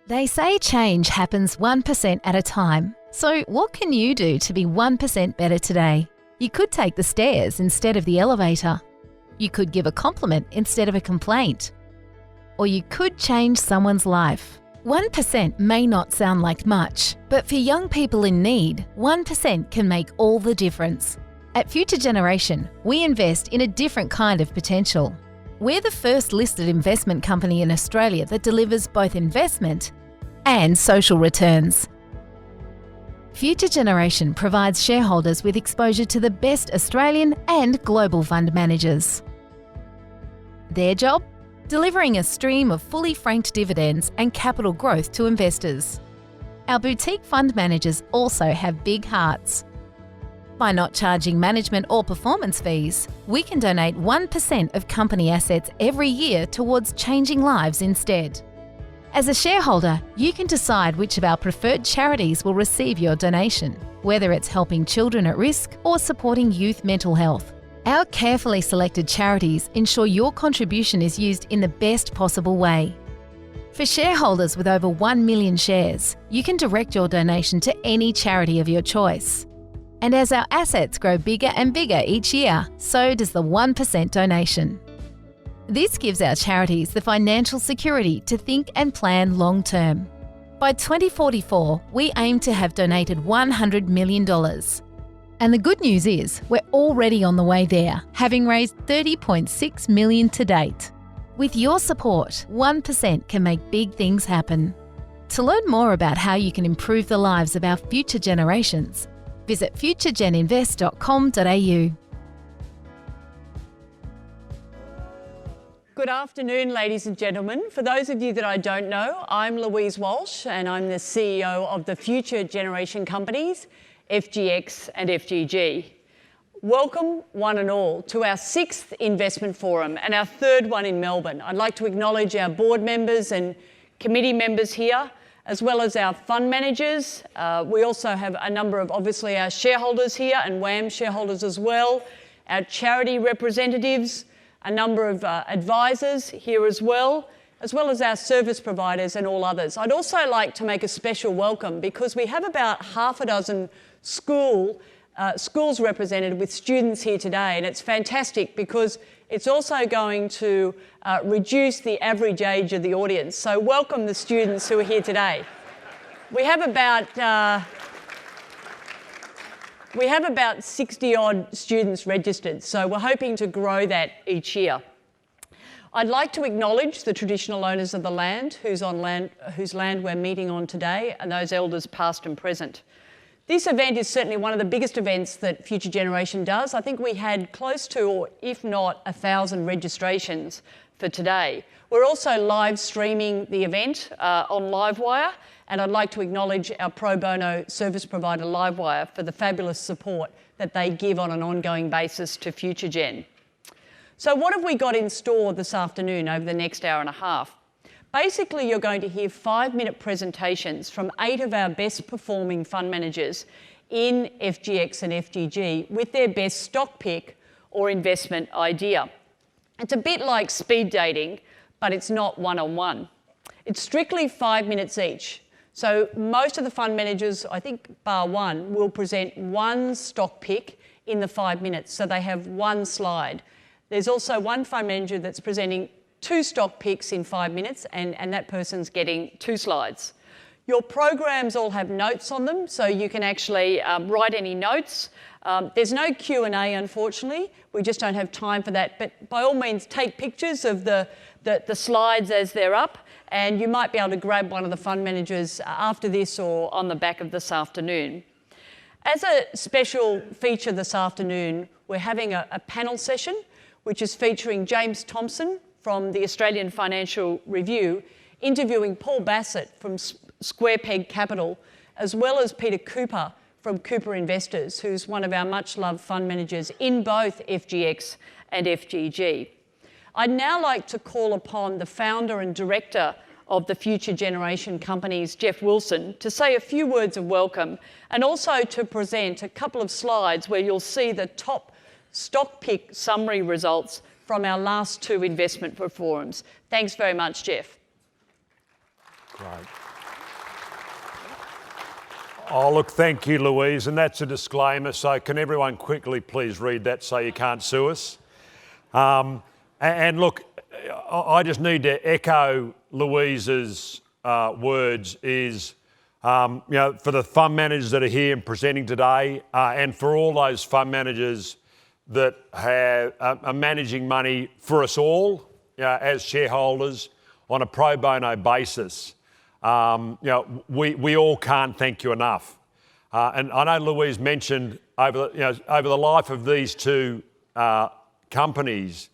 They say change happens 1% at a time. So what can you do to be 1% better today? You could take the stairs instead of the elevator. You could give a compliment instead of a complaint. Or you could change someone's life. 1% may not sound like much, but for young people in need, 1% can make all the difference. At Future Generation, we invest in a different kind of potential. We're the first listed investment company in Australia that delivers both investment and social returns. Future Generation provides shareholders with exposure to the best Australian and global fund managers. Their job? Delivering a stream of fully franked dividends and capital growth to investors. Our boutique fund managers also have big hearts. By not charging management or performance fees, we can donate 1% of company assets every year towards changing lives instead. As a shareholder, you can decide which of our preferred charities will receive your donation, whether it's helping children at risk or supporting youth mental health. Our carefully selected charities ensure your contribution is used in the best possible way. For shareholders with over 1 million shares, you can direct your donation to any charity of your choice. And as our assets grow bigger and bigger each year, so does the 1% donation. This gives our charities the financial security to think and plan long term. By 2044, we aim to have donated $100 million. And the good news is, we're already on the way there, having raised $30.6 million to date. With your support, 1% can make big things happen. To learn more about how you can improve the lives of our future generations, visit futuregeninvest.com.au. Good afternoon, ladies and gentlemen. For those of you that I don't know, I'm Louise Walsh and I'm the CEO of the Future Generation Companies, FGX and FGG. Welcome, one and all, to our 6th investment forum and our 3rd one in Melbourne. I'd like to acknowledge our board members and committee members here, as well as our fund managers. We also have a number of, obviously, our shareholders here and WAM shareholders as well, our charity representatives, a number of advisors here as well as our service providers and all others. I'd also like to make a special welcome because we have about half a dozen schools represented with students here today, and it's fantastic because it's also going to reduce the average age of the audience. So welcome the students who are here today. We have about 60 odd students registered, so we're hoping to grow that each year. I'd like to acknowledge the traditional owners of the land, whose land we're meeting on today, and those elders past and present. This event is certainly one of the biggest events that Future Generation does. I think we had close to, or if not, 1,000 registrations for today. We're also live streaming the event on Livewire, and I'd like to acknowledge our pro bono service provider Livewire for the fabulous support that they give on an ongoing basis to Future Gen. So what have we got in store this afternoon over the next hour and a half? Basically, you're going to hear 5-minute presentations from 8 of our best performing fund managers in FGX and FGG with their best stock pick or investment idea. It's a bit like speed dating, but it's not one-on-one. It's strictly 5 minutes each. So most of the fund managers, I think bar one, will present one stock pick in the 5 minutes. So they have one slide. There's also one fund manager that's presenting 2 stock picks in 5 minutes, and that person's getting 2 slides. Your programs all have notes on them, so you can actually write any notes. There's no Q&A, unfortunately. We just don't have time for that. But by all means, take pictures of the slides as they're up, and you might be able to grab one of the fund managers after this or on the back of this afternoon. As a special feature this afternoon, we're having a panel session, which is featuring James Thompson from the Australian Financial Review, interviewing Paul Bassett from Square Peg Capital, as well as Peter Cooper from Cooper Investors, who's one of our much-loved fund managers in both FGX and FGG. I'd now like to call upon the founder and director of the Future Generation Companies, Geoff Wilson, to say a few words of welcome and also to present a couple of slides where you'll see the top stock pick summary results from our last 2 investment forums. Thanks very much, Geoff. Great. Oh, look, thank you, Louise, and that's a disclaimer, so can everyone quickly please read that so you can't sue us? And look, I just need to echo Louise's words is, for the fund managers that are here and presenting today, and for all those fund managers that are managing money for us all, as shareholders on a pro bono basis, we all can't thank you enough. And I know Louise mentioned over the life of these two companies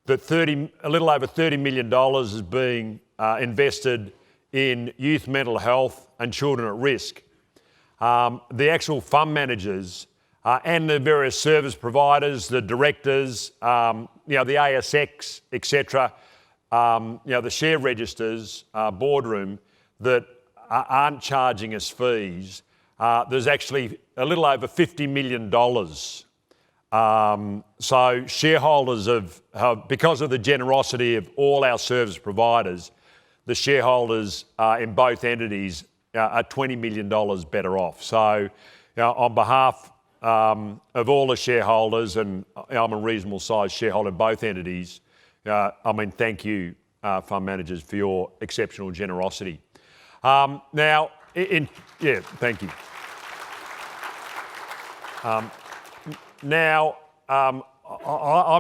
that a little over $30 million is being invested in youth mental health and children at risk. The actual fund managers and the various service providers, the directors, the ASX, etc., the share registers, boardroom that aren't charging us fees. There's actually a little over $50 million. So shareholders have, because of the generosity of all our service providers, the shareholders in both entities are $20 million better off. So on behalf of all the shareholders, and I'm a reasonable sized shareholder in both entities, thank you, fund managers, for your exceptional generosity. Thank you. I'm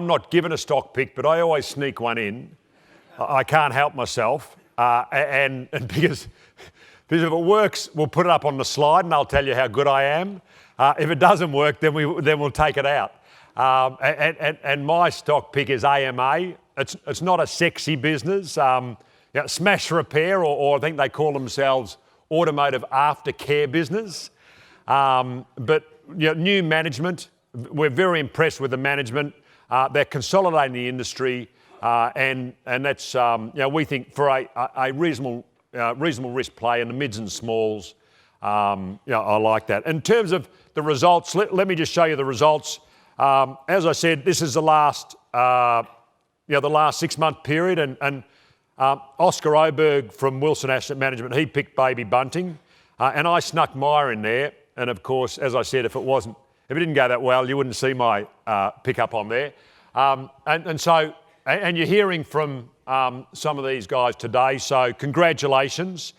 not given a stock pick, but I always sneak one in. I can't help myself, and because if it works, we'll put it up on the slide, and I'll tell you how good I am. If it doesn't work, then we'll take it out. And my stock pick is AMA. It's not a sexy business. Smash Repair, or I think they call themselves automotive aftercare business. But new management, we're very impressed with the management. They're consolidating the industry, and that's we think for a reasonable risk play in the mids and smalls. I like that. In terms of the results, let me just show you the results. As I said, this is the last 6-month period, and Oscar Oberg from Wilson Asset Management, he picked Baby Bunting, and I snuck Myer in there. And of course, as I said, if it didn't go that well, you wouldn't see my pickup on there. And you're hearing from some of these guys today, so congratulations.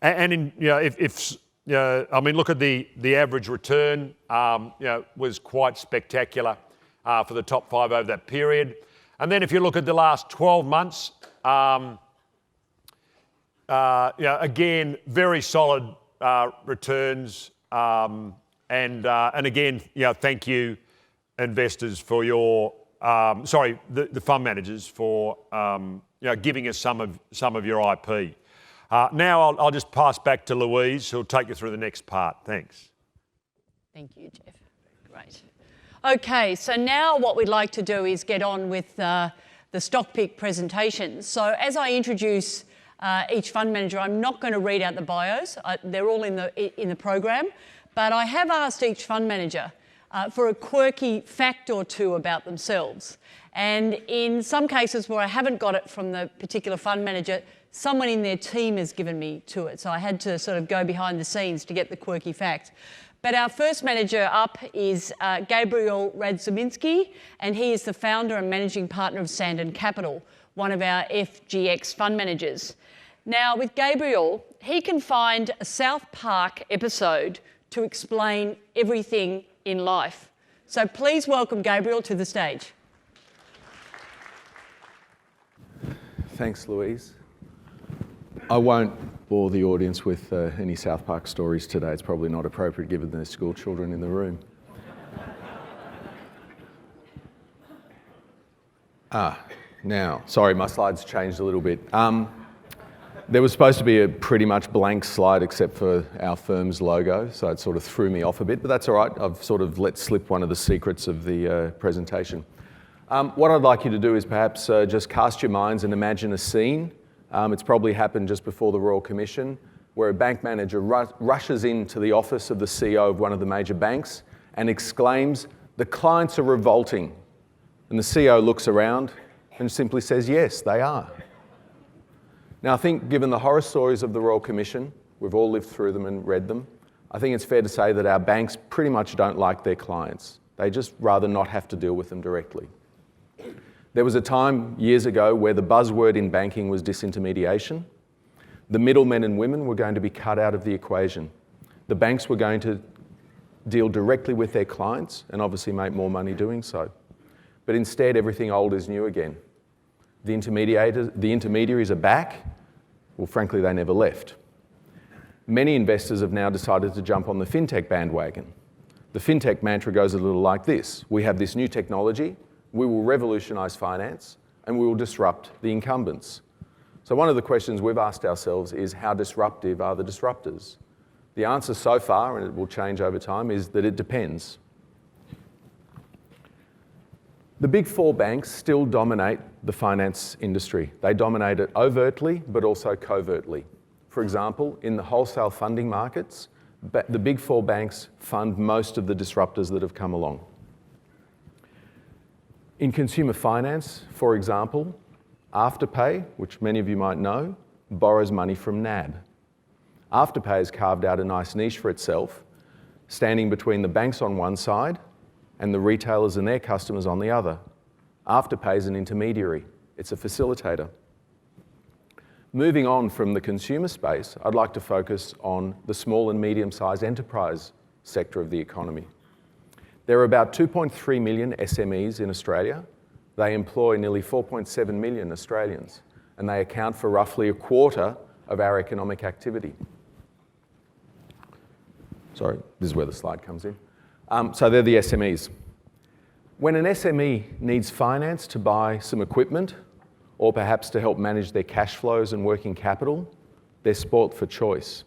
And look at the average return, was quite spectacular for the top 5 over that period. And then if you look at the last 12 months, again, very solid returns. And again, thank you, investors, for your the fund managers for giving us some of your IP. Now I'll just pass back to Louise, who'll take you through the next part. Thanks. Thank you, Jeff. Great. Okay, so now what we'd like to do is get on with the stock pick presentations. So as I introduce each fund manager, I'm not going to read out the bios. They're all in the program, but I have asked each fund manager for a quirky fact or two about themselves. And in some cases where I haven't got it from the particular fund manager, someone in their team has given me to it. So I had to sort of go behind the scenes to get the quirky fact. But our first manager up is Gabriel Radzuminski, and he is the founder and managing partner of Sandon Capital, one of our FGX fund managers. Now, with Gabriel, he can find a South Park episode to explain everything in life. So please welcome Gabriel to the stage. Thanks, Louise. I won't bore the audience with any South Park stories today. It's probably not appropriate given there's school children in the room. Now, sorry, my slides changed a little bit. There was supposed to be a pretty much blank slide except for our firm's logo, so it sort of threw me off a bit, but that's all right. I've sort of let slip one of the secrets of the presentation. What I'd like you to do is perhaps just cast your minds and imagine a scene. It's probably happened just before the Royal Commission, where a bank manager rushes into the office of the CEO of one of the major banks and exclaims, "The clients are revolting." And the CEO looks around and simply says, "Yes, they are." Now, I think given the horror stories of the Royal Commission, we've all lived through them and read them, I think it's fair to say that our banks pretty much don't like their clients. They just rather not have to deal with them directly. There was a time years ago where the buzzword in banking was disintermediation. The middlemen and women were going to be cut out of the equation. The banks were going to deal directly with their clients and obviously make more money doing so. But instead, everything old is new again. The intermediaries are back. Well, frankly, they never left. Many investors have now decided to jump on the fintech bandwagon. The fintech mantra goes a little like this: we have this new technology, we will revolutionise finance, and we will disrupt the incumbents. So one of the questions we've asked ourselves is, how disruptive are the disruptors? The answer so far, and it will change over time, is that it depends. The big four banks still dominate the finance industry. They dominate it overtly, but also covertly. For example, in the wholesale funding markets, the big four banks fund most of the disruptors that have come along. In consumer finance, for example, Afterpay, which many of you might know, borrows money from NAB. Afterpay has carved out a nice niche for itself, standing between the banks on one side and the retailers and their customers on the other. Afterpay is an intermediary. It's a facilitator. Moving on from the consumer space, I'd like to focus on the small and medium-sized enterprise sector of the economy. There are about 2.3 million SMEs in Australia. They employ nearly 4.7 million Australians, and they account for roughly a quarter of our economic activity. Sorry, this is where the slide comes in. So they're the SMEs. When an SME needs finance to buy some equipment, or perhaps to help manage their cash flows and working capital, they're spoilt for choice.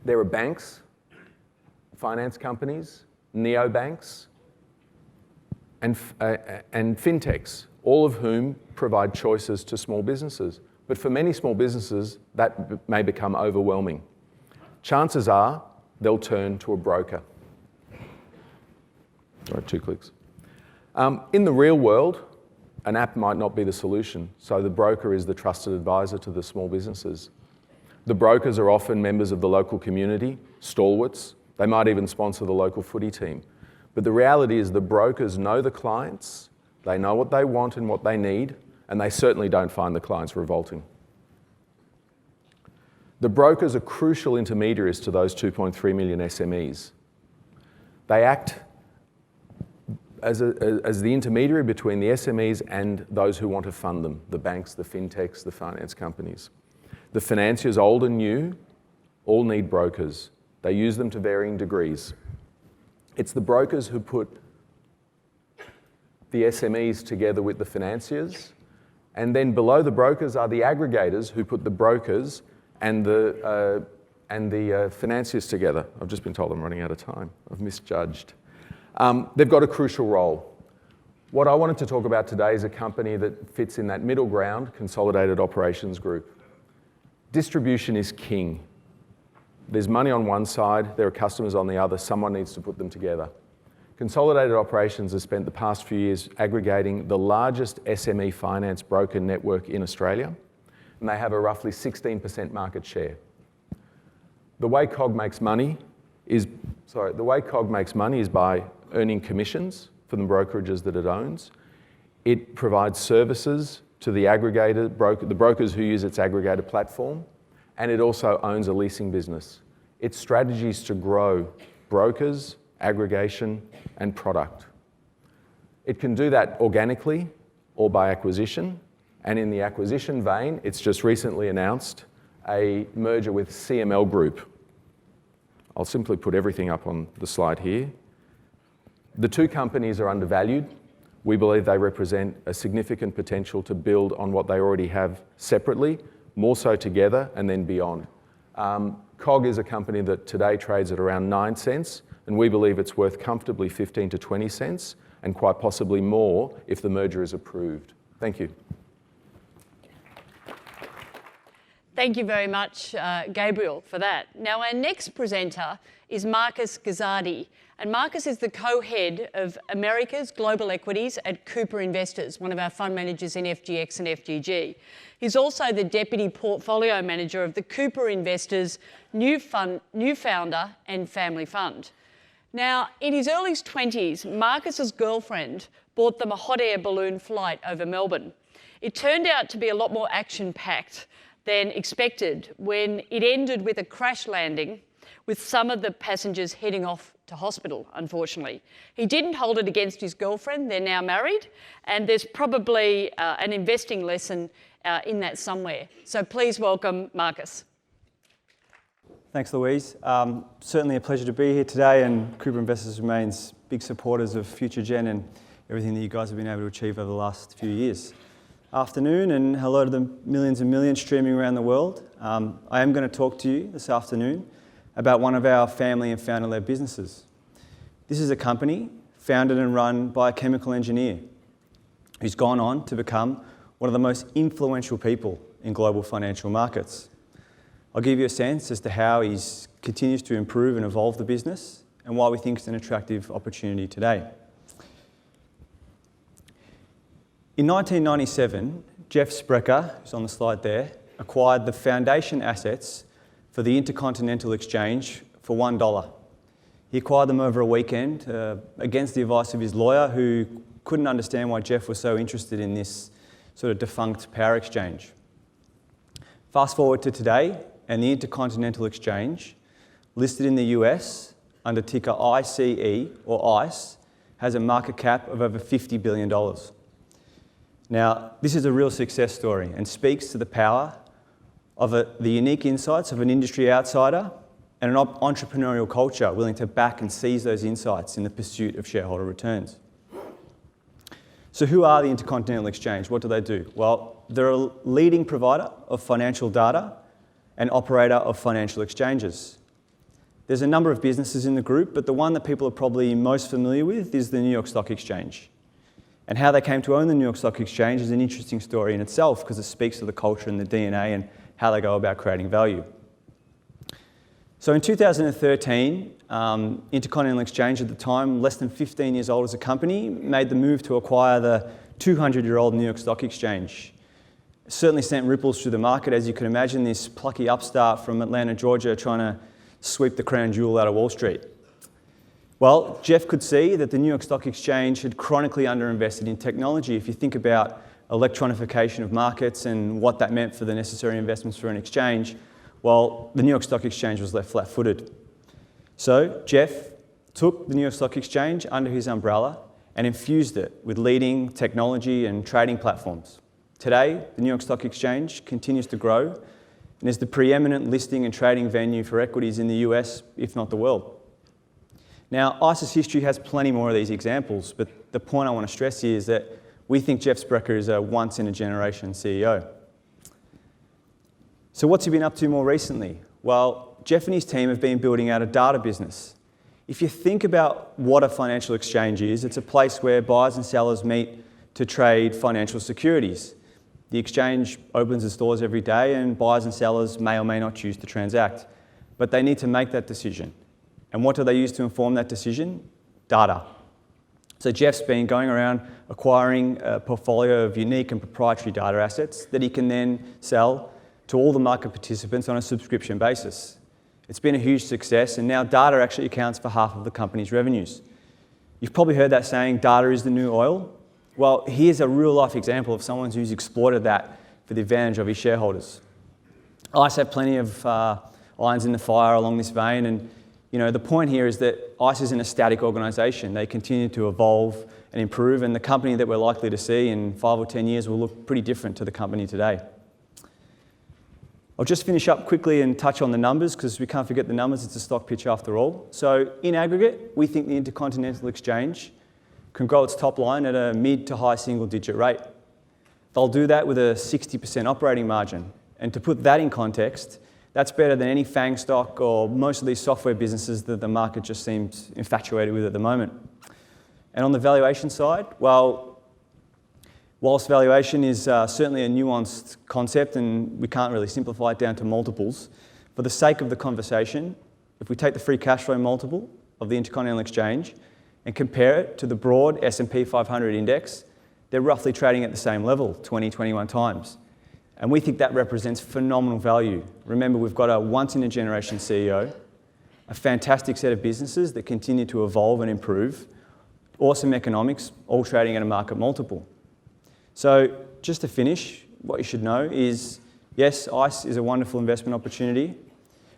There are banks, finance companies, neobanks, and fintechs, all of whom provide choices to small businesses. But for many small businesses, that may become overwhelming. Chances are they'll turn to a broker. Sorry, 2 clicks. In the real world, an app might not be the solution, so the broker is the trusted advisor to the small businesses. The brokers are often members of the local community, stalwarts. They might even sponsor the local footy team. But the reality is the brokers know the clients, they know what they want and what they need, and they certainly don't find the clients revolting. The brokers are crucial intermediaries to those 2.3 million SMEs. They act as the intermediary between the SMEs and those who want to fund them, the banks, the fintechs, the finance companies. The financiers, old and new, all need brokers. They use them to varying degrees. It's the brokers who put the SMEs together with the financiers, and then below the brokers are the aggregators who put the brokers and the financiers together. I've just been told I'm running out of time. I've misjudged. They've got a crucial role. What I wanted to talk about today is a company that fits in that middle ground, Consolidated Operations Group. Distribution is king. There's money on one side, there are customers on the other, someone needs to put them together. Consolidated Operations has spent the past few years aggregating the largest SME finance broker network in Australia, and they have a roughly 16% market share. The way COG makes money is by earning commissions for the brokerages that it owns. It provides services to the the brokers who use its aggregator platform, and it also owns a leasing business. Its strategy is to grow brokers, aggregation, and product. It can do that organically or by acquisition, and in the acquisition vein, it's just recently announced a merger with CML Group. I'll simply put everything up on the slide here. The two companies are undervalued. We believe they represent a significant potential to build on what they already have separately, more so together, and then beyond. COG is a company that today trades at around 9 cents, and we believe it's worth comfortably 15 to 20 cents, and quite possibly more if the merger is approved. Thank you. Thank you very much, Gabriel, for that. Now, our next presenter is Marcus Gazzardi, and Marcus is the co-head of America's Global Equities at Cooper Investors, one of our fund managers in FGX and FGG. He's also the Deputy Portfolio Manager of the Cooper Investors New Founder and Family Fund. Now, in his early 20s, Marcus's girlfriend bought them a hot air balloon flight over Melbourne. It turned out to be a lot more action-packed than expected when it ended with a crash landing with some of the passengers heading off to hospital, unfortunately. He didn't hold it against his girlfriend. They're now married, and there's probably an investing lesson in that somewhere. So please welcome Marcus. Thanks, Louise. Certainly a pleasure to be here today, and Cooper Investors remains big supporters of FutureGen and everything that you guys have been able to achieve over the last few years. Afternoon, and hello to the millions and millions streaming around the world. I am going to talk to you this afternoon about one of our family and founder-led businesses. This is a company founded and run by a chemical engineer who's gone on to become one of the most influential people in global financial markets. I'll give you a sense as to how he continues to improve and evolve the business and why we think it's an attractive opportunity today. In 1997, Jeff Sprecher, who's on the slide there, acquired the foundation assets for the Intercontinental Exchange for $1. He acquired them over a weekend against the advice of his lawyer, who couldn't understand why Jeff was so interested in this sort of defunct power exchange. Fast forward to today, and the Intercontinental Exchange, listed in the US under ticker ICE or ICE, has a market cap of over $50 billion. Now, this is a real success story and speaks to the power of the unique insights of an industry outsider and an entrepreneurial culture willing to back and seize those insights in the pursuit of shareholder returns. So who are the Intercontinental Exchange? What do they do? Well, they're a leading provider of financial data and operator of financial exchanges. There's a number of businesses in the group, but the one that people are probably most familiar with is the New York Stock Exchange. And how they came to own the New York Stock Exchange is an interesting story in itself, because it speaks to the culture and the DNA and how they go about creating value. So in 2013, Intercontinental Exchange, at the time less than 15 years old as a company, made the move to acquire the 200-year-old New York Stock Exchange. It certainly sent ripples through the market, as you can imagine, this plucky upstart from Atlanta, Georgia, trying to sweep the crown jewel out of Wall Street. Well, Jeff could see that the New York Stock Exchange had chronically underinvested in technology. If you think about electronification of markets and what that meant for the necessary investments for an exchange, well, the New York Stock Exchange was left flat-footed. So Jeff took the New York Stock Exchange under his umbrella and infused it with leading technology and trading platforms. Today, the New York Stock Exchange continues to grow and is the preeminent listing and trading venue for equities in the US, if not the world. Now, ICE's history has plenty more of these examples, but the point I want to stress here is that we think Jeff Sprecher is a once-in-a-generation CEO. So what's he been up to more recently? Well, Jeff and his team have been building out a data business. If you think about what a financial exchange is, it's a place where buyers and sellers meet to trade financial securities. The exchange opens its doors every day, and buyers and sellers may or may not choose to transact, but they need to make that decision. And what do they use to inform that decision? Data. So Jeff's been going around acquiring a portfolio of unique and proprietary data assets that he can then sell to all the market participants on a subscription basis. It's been a huge success, and now data actually accounts for half of the company's revenues. You've probably heard that saying, data is the new oil. Well, here's a real-life example of someone who's exploited that for the advantage of his shareholders. ICE have plenty of irons in the fire along this vein, and the point here is that ICE isn't a static organisation. They continue to evolve and improve, and the company that we're likely to see in 5 or 10 years will look pretty different to the company today. I'll just finish up quickly and touch on the numbers, because we can't forget the numbers. It's a stock pitch after all. So in aggregate, we think the Intercontinental Exchange can grow its top line at a mid to high single-digit rate. They'll do that with a 60% operating margin. And to put that in context, that's better than any FANG stock or most of these software businesses that the market just seems infatuated with at the moment. And on the valuation side, well, Whilst valuation is certainly a nuanced concept and we can't really simplify it down to multiples, for the sake of the conversation, if we take the free cash flow multiple of the Intercontinental Exchange and compare it to the broad S&P 500 index, they're roughly trading at the same level, 20, 21 times. And we think that represents phenomenal value. Remember, we've got a once-in-a-generation CEO, a fantastic set of businesses that continue to evolve and improve, awesome economics, all trading at a market multiple. So just to finish, what you should know is, yes, ICE is a wonderful investment opportunity,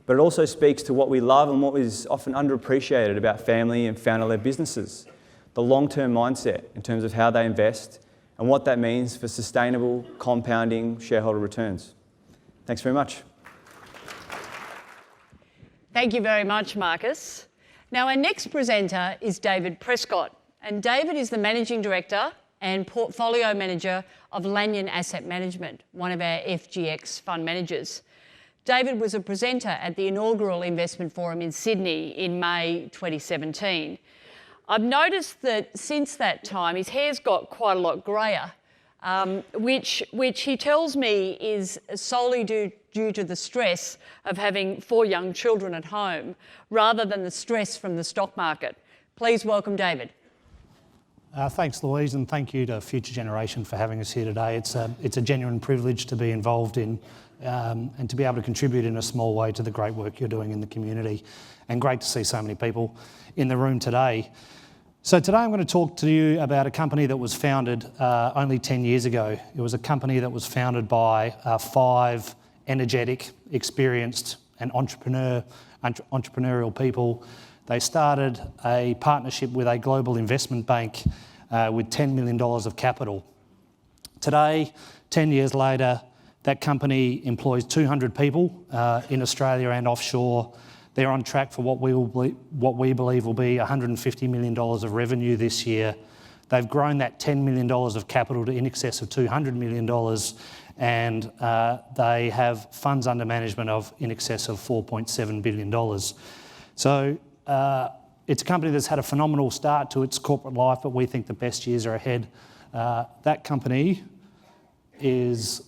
but it also speaks to what we love and what is often underappreciated about family and founder-led businesses, the long-term mindset in terms of how they invest and what that means for sustainable, compounding shareholder returns. Thanks very much. Thank you very much, Marcus. Now, our next presenter is David Prescott, and David is the Managing Director and Portfolio Manager of Lanyon Asset Management, one of our FGX fund managers. David was a presenter at the inaugural Investment Forum in Sydney in May 2017. I've noticed that since that time, his hair's got quite a lot greyer, which he tells me is solely due to the stress of having 4 young children at home, rather than the stress from the stock market. Please welcome David. Thanks, Louise, and thank you to Future Generation for having us here today. It's a genuine privilege to be involved in and to be able to contribute in a small way to the great work you're doing in the community. And great to see so many people in the room today. So today I'm going to talk to you about a company that was founded only 10 years ago. It was a company that was founded by 5 energetic, experienced and entrepreneurial people. They started a partnership with a global investment bank with $10 million of capital. Today, 10 years later, that company employs 200 people in Australia and offshore. They're on track for what we believe will be $150 million of revenue this year. They've grown that $10 million of capital to in excess of $200 million, and they have funds under management of in excess of $4.7 billion. So it's a company that's had a phenomenal start to its corporate life, but we think the best years are ahead. That company is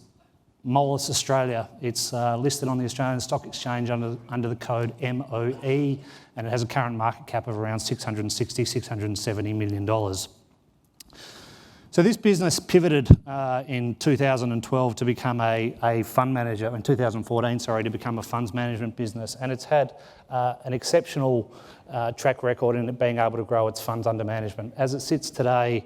Moelis Australia. It's listed on the Australian Stock Exchange under the code MOE, and it has a current market cap of around $670 million. So this business pivoted in 2012 to become a fund manager, in 2014, sorry, to become a funds management business, and it's had an exceptional track record in it being able to grow its funds under management. As it sits today,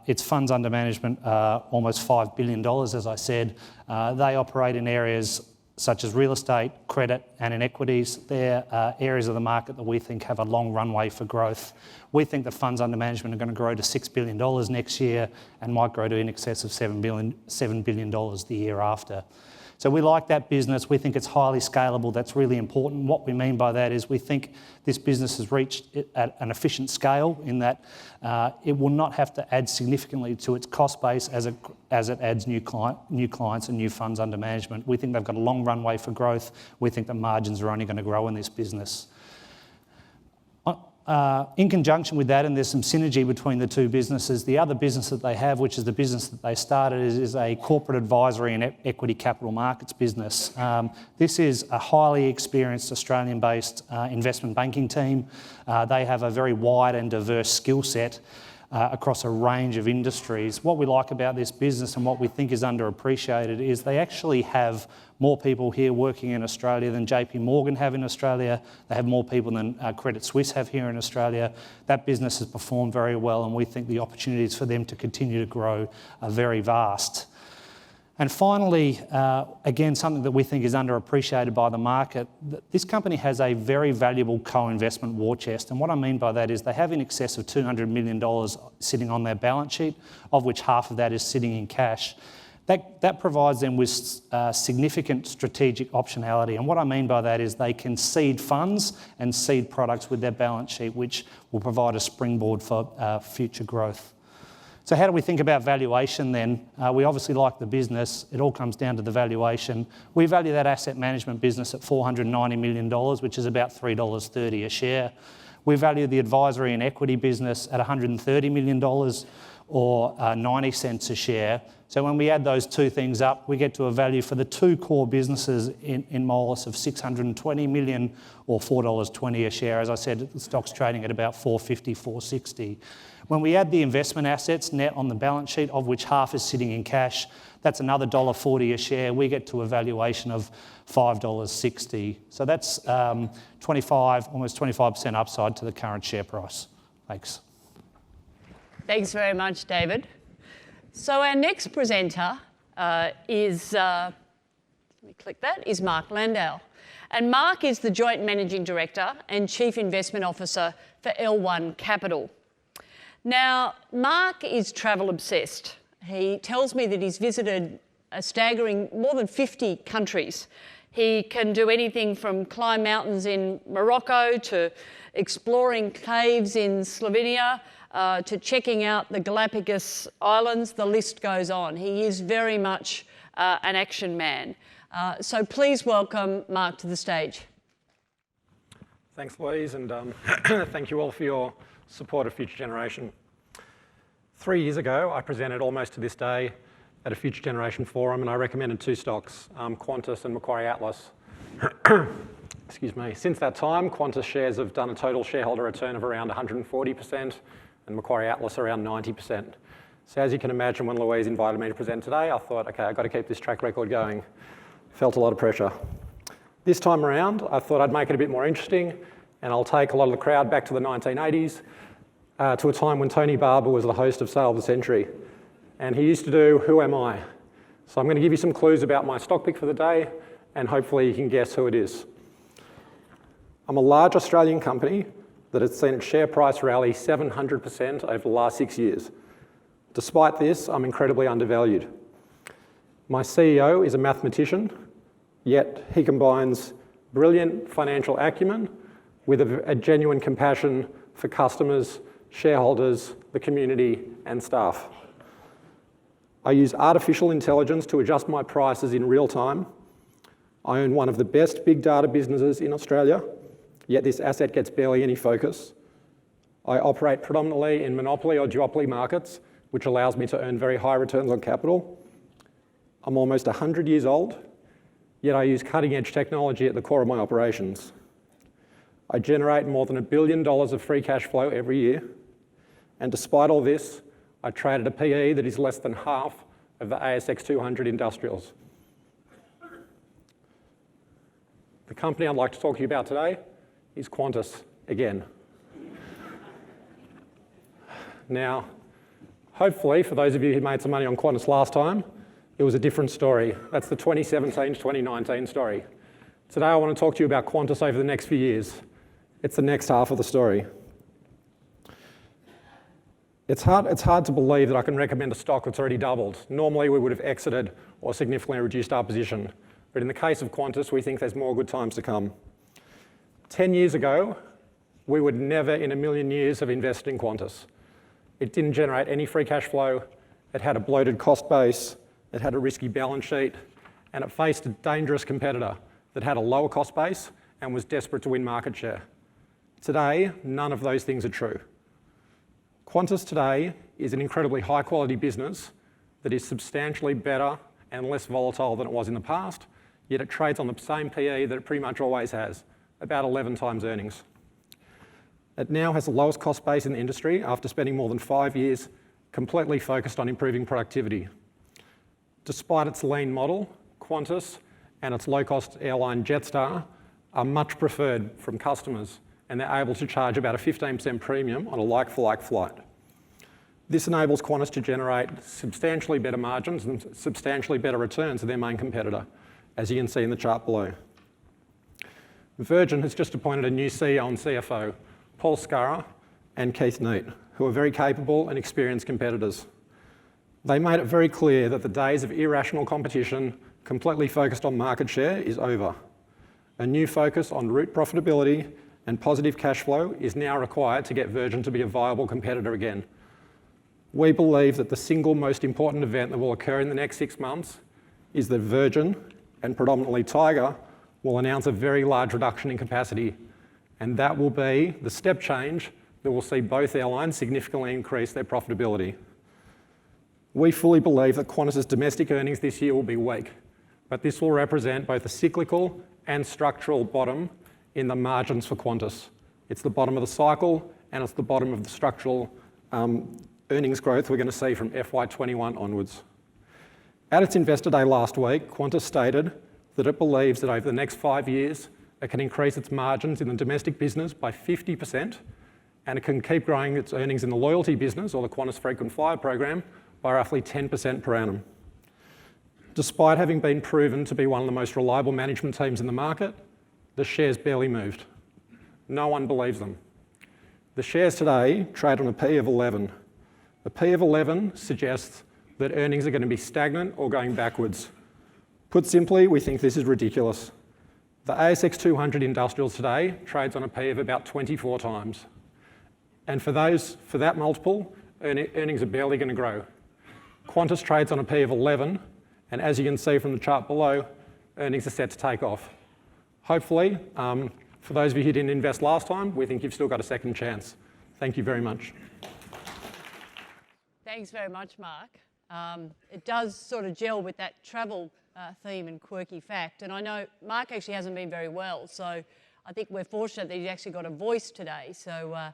its funds under management are almost $5 billion, as I said. They operate in areas such as real estate, credit and in equities. They're areas of the market that we think have a long runway for growth. We think the funds under management are going to grow to $6 billion next year and might grow to in excess of $7 billion the year after. So we like that business. We think it's highly scalable. That's really important. What we mean by that is we think this business has reached at an efficient scale in that it will not have to add significantly to its cost base as it adds new clients and new funds under management. We think they've got a long runway for growth. We think the margins are only going to grow in this business. In conjunction with that, and there's some synergy between the two businesses, the other business that they have, which is the business that they started, is a corporate advisory and equity capital markets business. This is a highly experienced Australian-based investment banking team. They have a very wide and diverse skill set across a range of industries. What we like about this business and what we think is underappreciated is they actually have more people here working in Australia than JP Morgan have in Australia. They have more people than Credit Suisse have here in Australia. That business has performed very well, and we think the opportunities for them to continue to grow are very vast. And finally, again, something that we think is underappreciated by the market, this company has a very valuable co-investment war chest. And what I mean by that is they have in excess of $200 million sitting on their balance sheet, of which half of that is sitting in cash. That provides them with significant strategic optionality. And what I mean by that is they can seed funds and seed products with their balance sheet, which will provide a springboard for future growth. So how do we think about valuation then? We obviously like the business. It all comes down to the valuation. We value that asset management business at $490 million, which is about $3.30 a share. We value the advisory and equity business at $130 million, or 90 cents a share. So when we add those two things up, we get to a value for the two core businesses in Moelis of $620 million or $4.20 a share. As I said, the stock's trading at about $4.50, $4.60. When we add the investment assets net on the balance sheet, of which half is sitting in cash, that's another $1.40 a share. We get to a valuation of $5.60. So that's almost 25% upside to the current share price. Thanks. Thanks very much, David. So our next presenter is Mark Landau. And Mark is the Joint Managing Director and Chief Investment Officer for L1 Capital. Now, Mark is travel obsessed. He tells me that he's visited a staggering more than 50 countries. He can do anything from climb mountains in Morocco to exploring caves in Slovenia, to checking out the Galapagos Islands. The list goes on. He is very much an action man. So please welcome Mark to the stage. Thanks, Louise, and thank you all for your support of Future Generation. 3 years ago, I presented almost to this day at a Future Generation forum, and I recommended two stocks, Qantas and Macquarie Atlas. Excuse me. Since that time, Qantas shares have done a total shareholder return of around 140%, and Macquarie Atlas around 90%. So as you can imagine, when Louise invited me to present today, I thought, okay, I've got to keep this track record going. Felt a lot of pressure. This time around, I thought I'd make it a bit more interesting, and I'll take a lot of the crowd back to the 1980s, to a time when Tony Barber was the host of Sale of the Century. And he used to do Who Am I? So I'm going to give you some clues about my stock pick for the day, and hopefully you can guess who it is. I'm a large Australian company that has seen its share price rally 700% over the last 6 years. Despite this, I'm incredibly undervalued. My CEO is a mathematician, yet he combines brilliant financial acumen with a genuine compassion for customers, shareholders, the community, and staff. I use artificial intelligence to adjust my prices in real time. I own one of the best big data businesses in Australia, yet this asset gets barely any focus. I operate predominantly in monopoly or duopoly markets, which allows me to earn very high returns on capital. I'm almost 100 years old, yet I use cutting-edge technology at the core of my operations. I generate more than $1 billion of free cash flow every year, and despite all this, I trade at a PE that is less than half of the ASX 200 industrials. The company I'd like to talk to you about today is Qantas again. Now, hopefully, for those of you who made some money on Qantas last time, it was a different story. That's the 2017 to 2019 story. Today, I want to talk to you about Qantas over the next few years. It's the next half of the story. It's hard to believe that I can recommend a stock that's already doubled. Normally, we would have exited or significantly reduced our position. But in the case of Qantas, we think there's more good times to come. 10 years ago, we would never in a million years have invested in Qantas. It didn't generate any free cash flow. It had a bloated cost base. It had a risky balance sheet. And it faced a dangerous competitor that had a lower cost base and was desperate to win market share. Today, none of those things are true. Qantas today is an incredibly high quality business that is substantially better and less volatile than it was in the past, yet it trades on the same PE that it pretty much always has, about 11 times earnings. It now has the lowest cost base in the industry after spending more than 5 years completely focused on improving productivity. Despite its lean model, Qantas and its low-cost airline Jetstar are much preferred from customers, and they're able to charge about a 15% premium on a like-for-like flight. This enables Qantas to generate substantially better margins and substantially better returns than their main competitor, as you can see in the chart below. Virgin has just appointed a new CEO and CFO, Paul Scurrah and Keith Neat, who are very capable and experienced competitors. They made it very clear that the days of irrational competition, completely focused on market share, is over. A new focus on route profitability and positive cash flow is now required to get Virgin to be a viable competitor again. We believe that the single most important event that will occur in the next 6 months is that Virgin, and predominantly Tiger, will announce a very large reduction in capacity, and that will be the step change that will see both airlines significantly increase their profitability. We fully believe that Qantas's domestic earnings this year will be weak, but this will represent both a cyclical and structural bottom in the margins for Qantas. It's the bottom of the cycle and it's the bottom of the structural earnings growth we're going to see from FY21 onwards. At its Investor Day last week, Qantas stated that it believes that over the next 5 years, it can increase its margins in the domestic business by 50%, and it can keep growing its earnings in the loyalty business, or the Qantas Frequent Flyer program, by roughly 10% per annum. Despite having been proven to be one of the most reliable management teams in the market, the shares barely moved. No one believes them. The shares today trade on a P of 11. A P of 11 suggests that earnings are going to be stagnant or going backwards. Put simply, we think this is ridiculous. The ASX 200 industrials today trades on a P of about 24 times. And for that multiple, earnings are barely going to grow. Qantas trades on a P of 11, and as you can see from the chart below, earnings are set to take off. Hopefully, for those of you who didn't invest last time, we think you've still got a second chance. Thank you very much. Thanks very much, Mark. It does sort of gel with that travel theme and quirky fact. And I know Mark actually hasn't been very well, so I think we're fortunate that he's actually got a voice today. So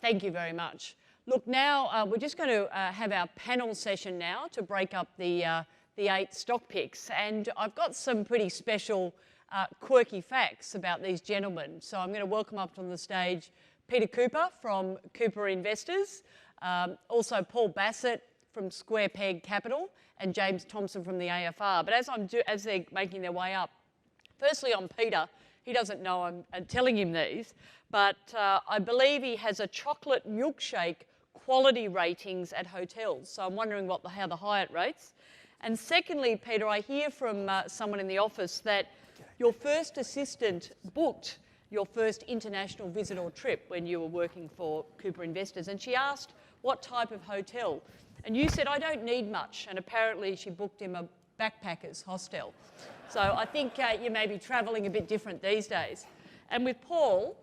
thank you very much. Look, now we're just going to have our panel session now to break up the 8 stock picks. And I've got some pretty special quirky facts about these gentlemen. So I'm going to welcome up on the stage Peter Cooper from Cooper Investors, also Paul Bassett from Square Peg Capital, and James Thompson from the AFR. But as they're making their way up, firstly on Peter, he doesn't know I'm telling him these, but I believe he has a chocolate milkshake quality ratings at hotels. So I'm wondering how the Hyatt rates. And secondly, Peter, I hear from someone in the office that your first assistant booked your first international visit or trip when you were working for Cooper Investors, and she asked what type of hotel. And you said, I don't need much, and apparently she booked him a backpackers hostel. So I think you may be travelling a bit different these days. And with Paul,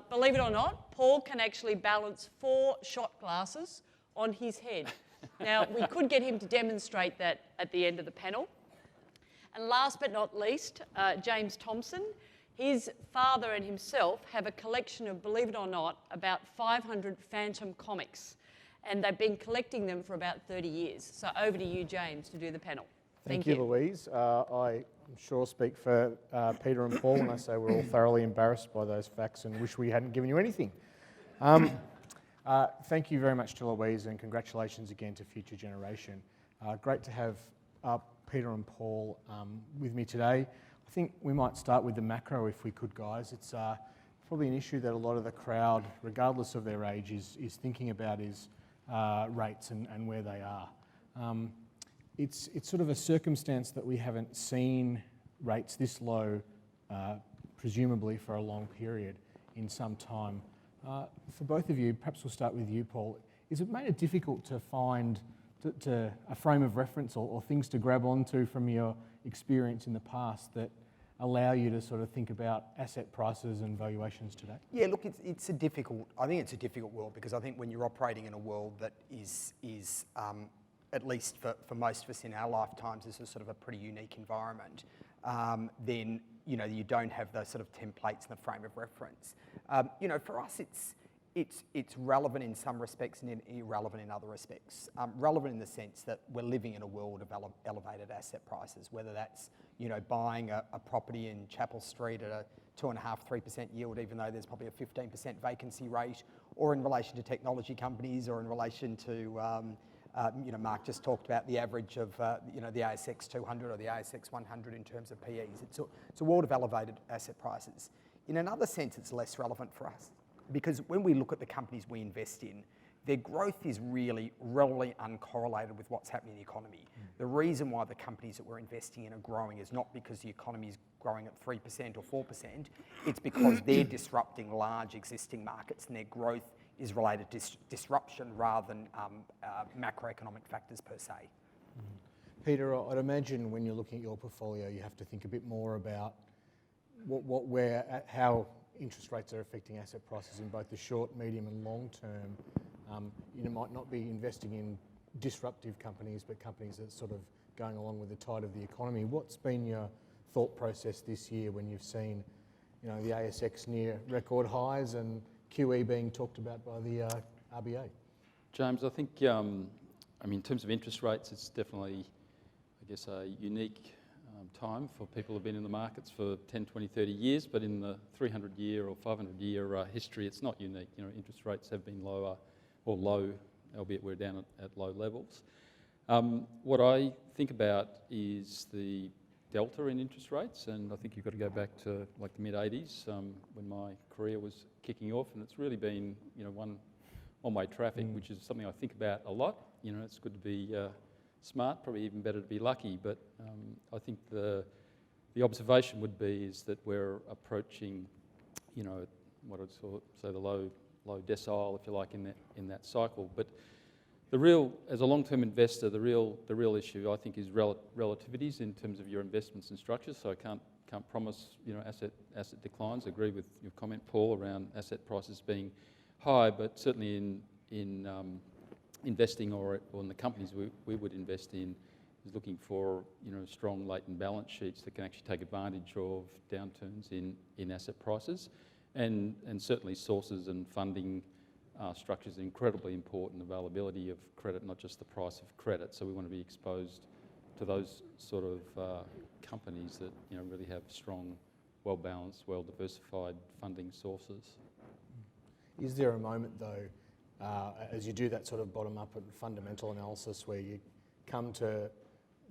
believe it or not, Paul can actually balance 4 shot glasses on his head. Now, we could get him to demonstrate that at the end of the panel. And last but not least, James Thompson. His father and himself have a collection of, believe it or not, about 500 Phantom comics. And they've been collecting them for about 30 years. So over to you, James, to do the panel. Thank you, Louise. I'm sure speak for Peter and Paul when I say we're all thoroughly embarrassed by those facts and wish we hadn't given you anything. Thank you very much to Louise, and congratulations again to Future Generation. Great to have Peter and Paul with me today. I think we might start with the macro if we could, guys. It's probably an issue that a lot of the crowd, regardless of their age, is thinking about is rates and where they are. It's sort of a circumstance that we haven't seen rates this low, presumably for a long period in some time. For both of you, perhaps we'll start with you, Paul. Is it made it difficult to find a frame of reference or things to grab onto from your experience in the past that allow you to sort of think about asset prices and valuations today? Yeah, look, it's a difficult world, because I think when you're operating in a world that is at least for most of us in our lifetimes, is a sort of a pretty unique environment, then you don't have those sort of templates and the frame of reference. For us, it's relevant in some respects and irrelevant in other respects. Relevant in the sense that we're living in a world of elevated asset prices, whether that's buying a property in Chapel Street at a 2.5-3% yield, even though there's probably a 15% vacancy rate, or in relation to technology companies, or in relation to Mark just talked about the average of the ASX 200 or the ASX 100 in terms of PEs. It's a world of elevated asset prices. In another sense, it's less relevant for us, because when we look at the companies we invest in, their growth is really uncorrelated with what's happening in the economy. The reason why the companies that we're investing in are growing is not because the economy is growing at 3% or 4%, it's because they're disrupting large existing markets, and their growth is related to disruption rather than macroeconomic factors per se. Peter, I'd imagine when you're looking at your portfolio, you have to think a bit more about how interest rates are affecting asset prices in both the short, medium and long term. You might not be investing in disruptive companies, but companies that sort of going along with the tide of the economy. What's been your thought process this year when you've seen, you know, the ASX near record highs and QE being talked about by the RBA? James, I think, I mean, in terms of interest rates, it's definitely, I guess, a unique time for people who've been in the markets for 10, 20, 30 years, but in the 300-year or 500-year history, it's not unique. You know, interest rates have been lower, or low, albeit we're down at low levels. What I think about is the delta in interest rates, and I think you've got to go back to like the mid-80s when my career was kicking off, and it's really been, you know, one-way traffic, which is something I think about a lot. You know, it's good to be smart, probably even better to be lucky, but I think the observation would be is that we're approaching, you know, what I'd say the low decile, if you like, in that cycle. But the real, as a long-term investor, the real issue I think is relativities in terms of your investments and structures. So I can't promise, you know, asset declines. I agree with your comment, Paul, around asset prices being high, but certainly in investing or in the companies we would invest in is looking for, you know, strong latent balance sheets that can actually take advantage of downturns in asset prices, and certainly sources and funding structures are incredibly important. Availability of credit, not just the price of credit. So we want to be exposed to those sort of companies that, you know, really have strong, well-balanced, well-diversified funding sources. Is there a moment though, as you do that sort of bottom-up and fundamental analysis, where you come to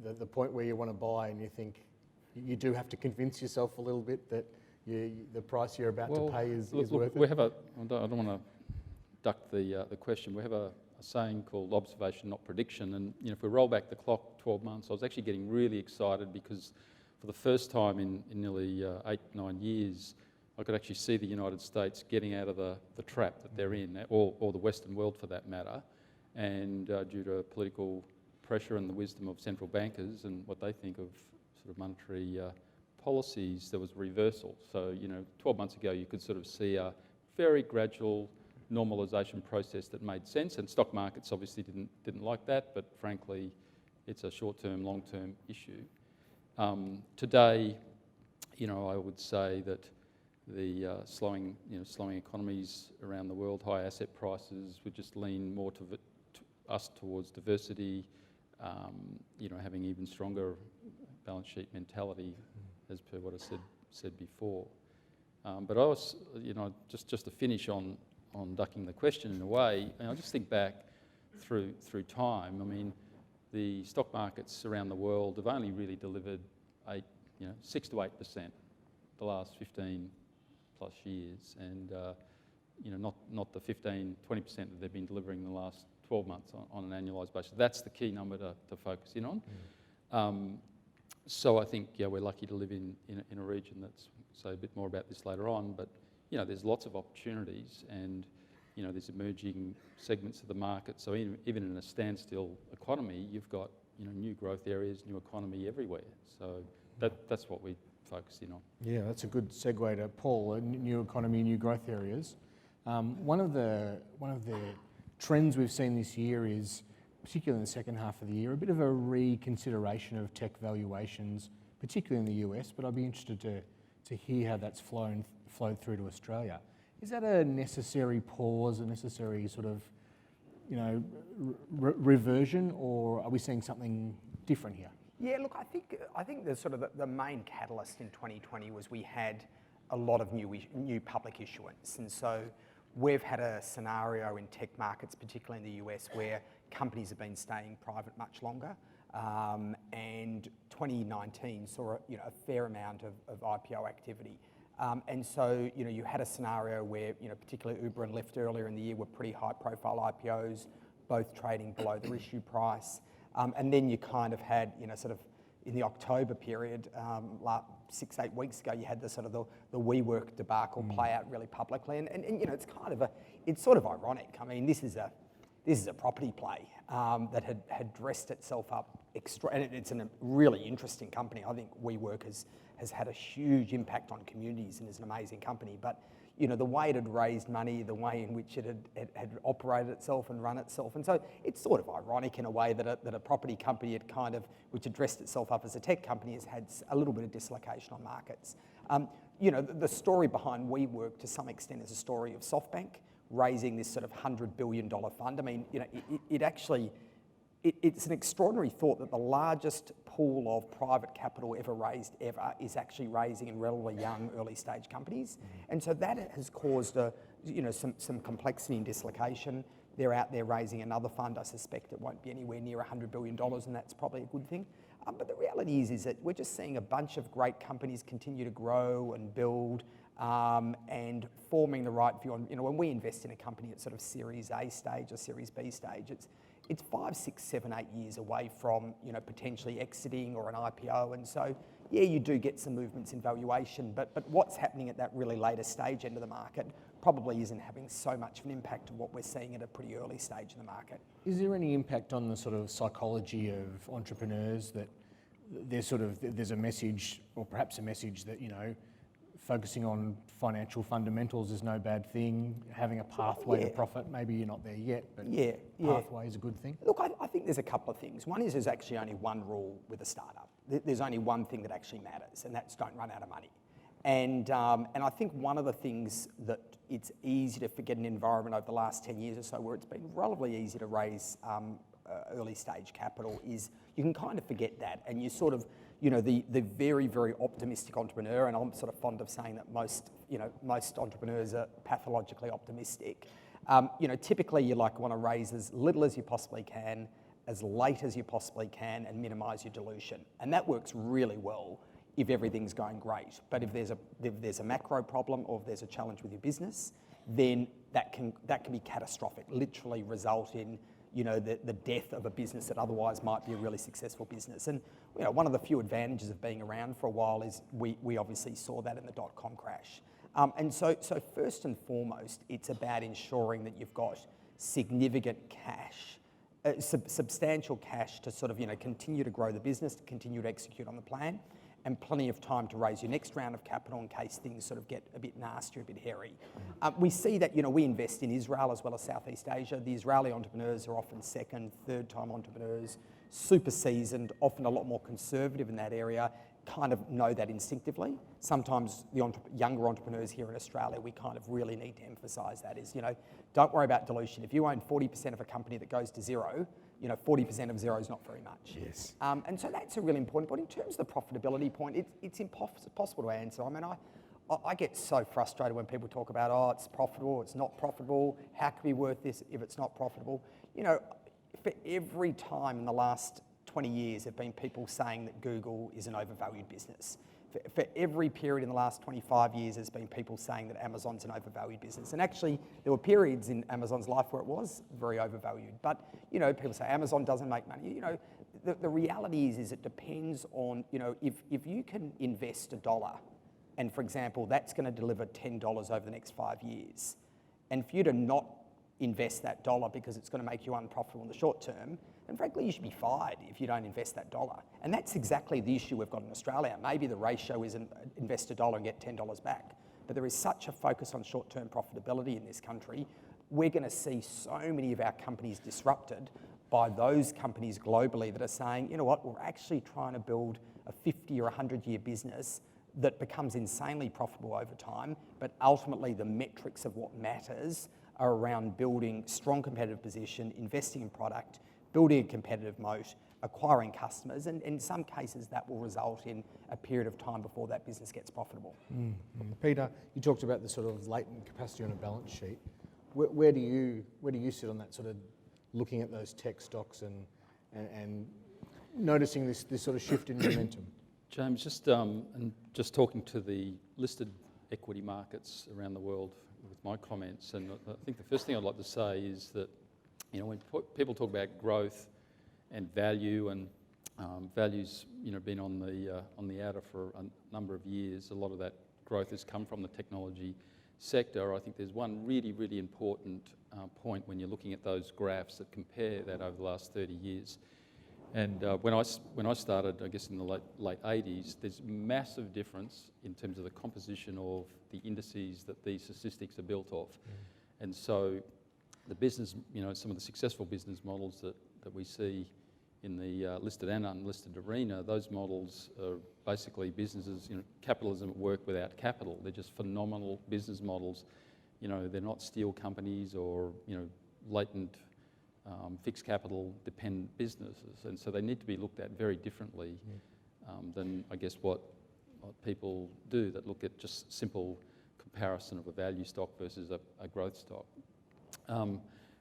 the point where you want to buy and you think you do have to convince yourself a little bit that the price you're about to pay is worth it? We have I don't want to duck the question. We have a saying called observation, not prediction. And, you know, if we roll back the clock 12 months, I was actually getting really excited because for the first time in nearly 8-9 years, I could actually see the United States getting out of the trap that they're in, or the Western world for that matter, and due to political pressure and the wisdom of central bankers and what they think of sort of monetary policies, there was a reversal. So, you know, 12 months ago you could sort of see a very gradual normalisation process that made sense, and stock markets obviously didn't like that, but frankly it's a short-term, long-term issue. Today, you know, I would say that the slowing economies around the world, high asset prices would just lean more to us towards diversity, you know, having even stronger balance sheet mentality, as per what I said before. But I was, you know, just to finish on ducking the question in a way, and I just think back through time. I mean, the stock markets around the world have only really delivered 6 to 8% the last 15 plus years, and you know, not the 15, 20% that they've been delivering in the last 12 months on an annualised basis. That's the key number to focus in on. So I think, yeah, we're lucky to live in a region that's, say a bit more about this later on, but you know, there's lots of opportunities, and you know, there's emerging segments of the market. So even in a standstill economy, you've got, you know, new growth areas, new economy everywhere. So that's what we focus in on. Yeah, that's a good segue to Paul. New economy, new growth areas. One of the trends we've seen this year is, particularly in the second half of the year, a bit of a reconsideration of tech valuations, particularly in the US. But I'd be interested to hear how that's flowed through to Australia. Is that a necessary pause, a necessary sort of, you know, reversion, or are we seeing something different here? Yeah, look, I think the sort of the main catalyst in 2020 was we had a lot of new public issuance, and so we've had a scenario in tech markets, particularly in the US, where companies have been staying private much longer, and 2019 saw a fair amount of IPO activity. And so, you know, you had a scenario where, you know, particularly Uber and Lyft earlier in the year were pretty high-profile IPOs, both trading below their issue price. And then you kind of had, you know, sort of in the October period, 6-8 weeks ago, you had the sort of the WeWork debacle play out really publicly, and you know, it's sort of ironic. I mean, this is a property play that had dressed itself up and it's a really interesting company. I think WeWork has had a huge impact on communities and is an amazing company. But you know, the way it had raised money, the way in which it had operated itself and run itself. And so it's sort of ironic in a way that a property company had kind of, which had dressed itself up as a tech company, has had a little bit of dislocation on markets. You know, the story behind WeWork to some extent is a story of SoftBank raising this sort of $100 billion fund. I mean, you know, it's an extraordinary thought that the largest pool of private capital ever raised is actually raising in relatively young early stage companies. And so that has caused some complexity and dislocation. They're out there raising another fund. I suspect it won't be anywhere near $100 billion, and that's probably a good thing. But the reality is that we're just seeing a bunch of great companies continue to grow and build and forming the right view on, you know, when we invest in a company at sort of Series A stage or Series B stage, it's 5, 6, 7, 8 years away from, you know, potentially exiting or an IPO. And so, yeah, you do get some movements in valuation, but what's happening at that really later stage end of the market probably isn't having so much of an impact on what we're seeing at a pretty early stage in the market. Is there any impact on the sort of psychology of entrepreneurs that there's a message, or perhaps a message that, you know, focusing on financial fundamentals is no bad thing, having a pathway to profit, maybe you're not there yet, but pathway is a good thing? Look, I think there's a couple of things. One is there's actually only one rule with a startup. There's only one thing that actually matters, and that's don't run out of money. And I think one of the things that it's easy to forget in an environment over the last 10 years or so where it's been relatively easy to raise early stage capital is you can kind of forget that, and you sort of, you know, the very, very optimistic entrepreneur, and I'm sort of fond of saying that most entrepreneurs are pathologically optimistic. You know, typically you want to raise as little as you possibly can, as late as you possibly can, and minimise your dilution. And that works really well if everything's going great. But if there's a macro problem or if there's a challenge with your business, then that can be catastrophic, literally result in, you know, the death of a business that otherwise might be a really successful business. And, you know, one of the few advantages of being around for a while is we obviously saw that in the dot-com crash. And so first and foremost, it's about ensuring that you've got significant cash, substantial cash to sort of, you know, continue to grow the business, to continue to execute on the plan, and plenty of time to raise your next round of capital in case things sort of get a bit nasty or a bit hairy. We see that, you know, we invest in Israel as well as Southeast Asia. The Israeli entrepreneurs are often second, third-time entrepreneurs, super seasoned, often a lot more conservative in that area, kind of know that instinctively. Sometimes the younger entrepreneurs here in Australia, we kind of really need to emphasise that is, you know, don't worry about dilution. If you own 40% of a company that goes to zero, you know, 40% of zero is not very much. Yes. And so that's a really important point. In terms of the profitability point, it's impossible to answer. I mean, I get so frustrated when people talk about, oh, it's profitable, it's not profitable, how can it be worth this if it's not profitable? You know, for every time in the last 20 years, there have been people saying that Google is an overvalued business. For every period in the last 25 years, there's been people saying that Amazon's an overvalued business. And actually, there were periods in Amazon's life where it was very overvalued. But, you know, people say Amazon doesn't make money. You know, the reality is it depends on, you know, if you can invest $1, and for example, that's going to deliver $10 over the next 5 years, and for you to not invest that $1 because it's going to make you unprofitable in the short term, and frankly, you should be fired if you don't invest that $1. And that's exactly the issue we've got in Australia. Maybe the ratio is invest $1 and get $10 back. But there is such a focus on short-term profitability in this country, we're going to see so many of our companies disrupted by those companies globally that are saying, you know what, we're actually trying to build a 50 or 100-year business that becomes insanely profitable over time, but ultimately the metrics of what matters are around building strong competitive position, investing in product, building a competitive moat, acquiring customers, and in some cases that will result in a period of time before that business gets profitable. Peter, you talked about the sort of latent capacity on a balance sheet. Where do you sit on that sort of looking at those tech stocks and noticing this sort of shift in momentum? James, just talking to the listed equity markets around the world with my comments, and I think the first thing I'd like to say is that, you know, when people talk about growth and value, and value's, you know, been on the outer for a number of years, a lot of that growth has come from the technology sector. I think there's one really, really important point when you're looking at those graphs that compare that over the last 30 years. And when I started, I guess in the late 80s, there's massive difference in terms of the composition of the indices that these statistics are built of. And so the business, some of the successful business models that we see in the listed and unlisted arena, those models are basically businesses, capitalism at work without capital. They're just phenomenal business models. They're not steel companies or, latent fixed capital dependent businesses. And so they need to be looked at very differently than, I guess, what people do that look at just simple comparison of a value stock versus a growth stock.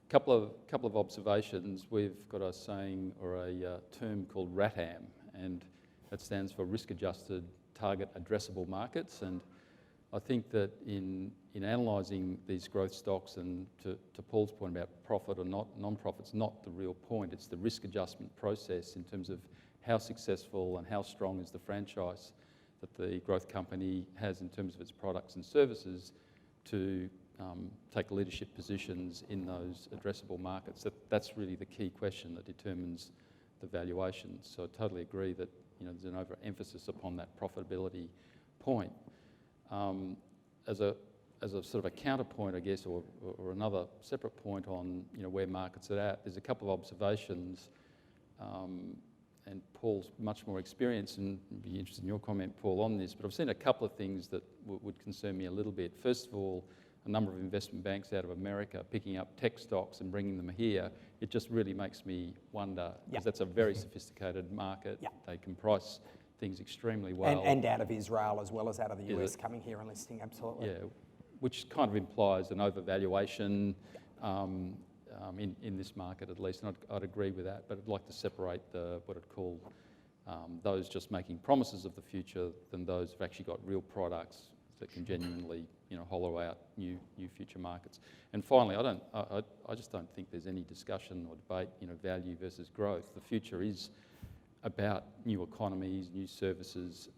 Couple of observations. We've got a saying or a term called RATAM, and that stands for risk-adjusted target addressable markets. And I think that in analysing these growth stocks, and to Paul's point about profit or not non-profit's not the real point. It's the risk adjustment process in terms of how successful and how strong is the franchise that the growth company has in terms of its products and services to take leadership positions in those addressable markets. That's really the key question that determines the valuation. So I totally agree that there's an overemphasis upon that profitability point. As a sort of a counterpoint, I guess, or another separate point on where markets are at, there's a couple of observations, and Paul's much more experienced, and be interested in your comment, Paul, on this. But I've seen a couple of things that would concern me a little bit. First of all, a number of investment banks out of America picking up tech stocks and bringing them here. It just really makes me wonder, because that's a very sophisticated market. They can price things extremely well. And out of Israel as well as out of the US coming here and listing, absolutely. Yeah, which kind of implies an overvaluation in this market at least, and I'd agree with that, but I'd like to separate what I'd call those just making promises of the future than those who've actually got real products that can genuinely hollow out new future markets. And finally, I just don't think there's any discussion or debate, value versus growth. The future is about new economies, new services.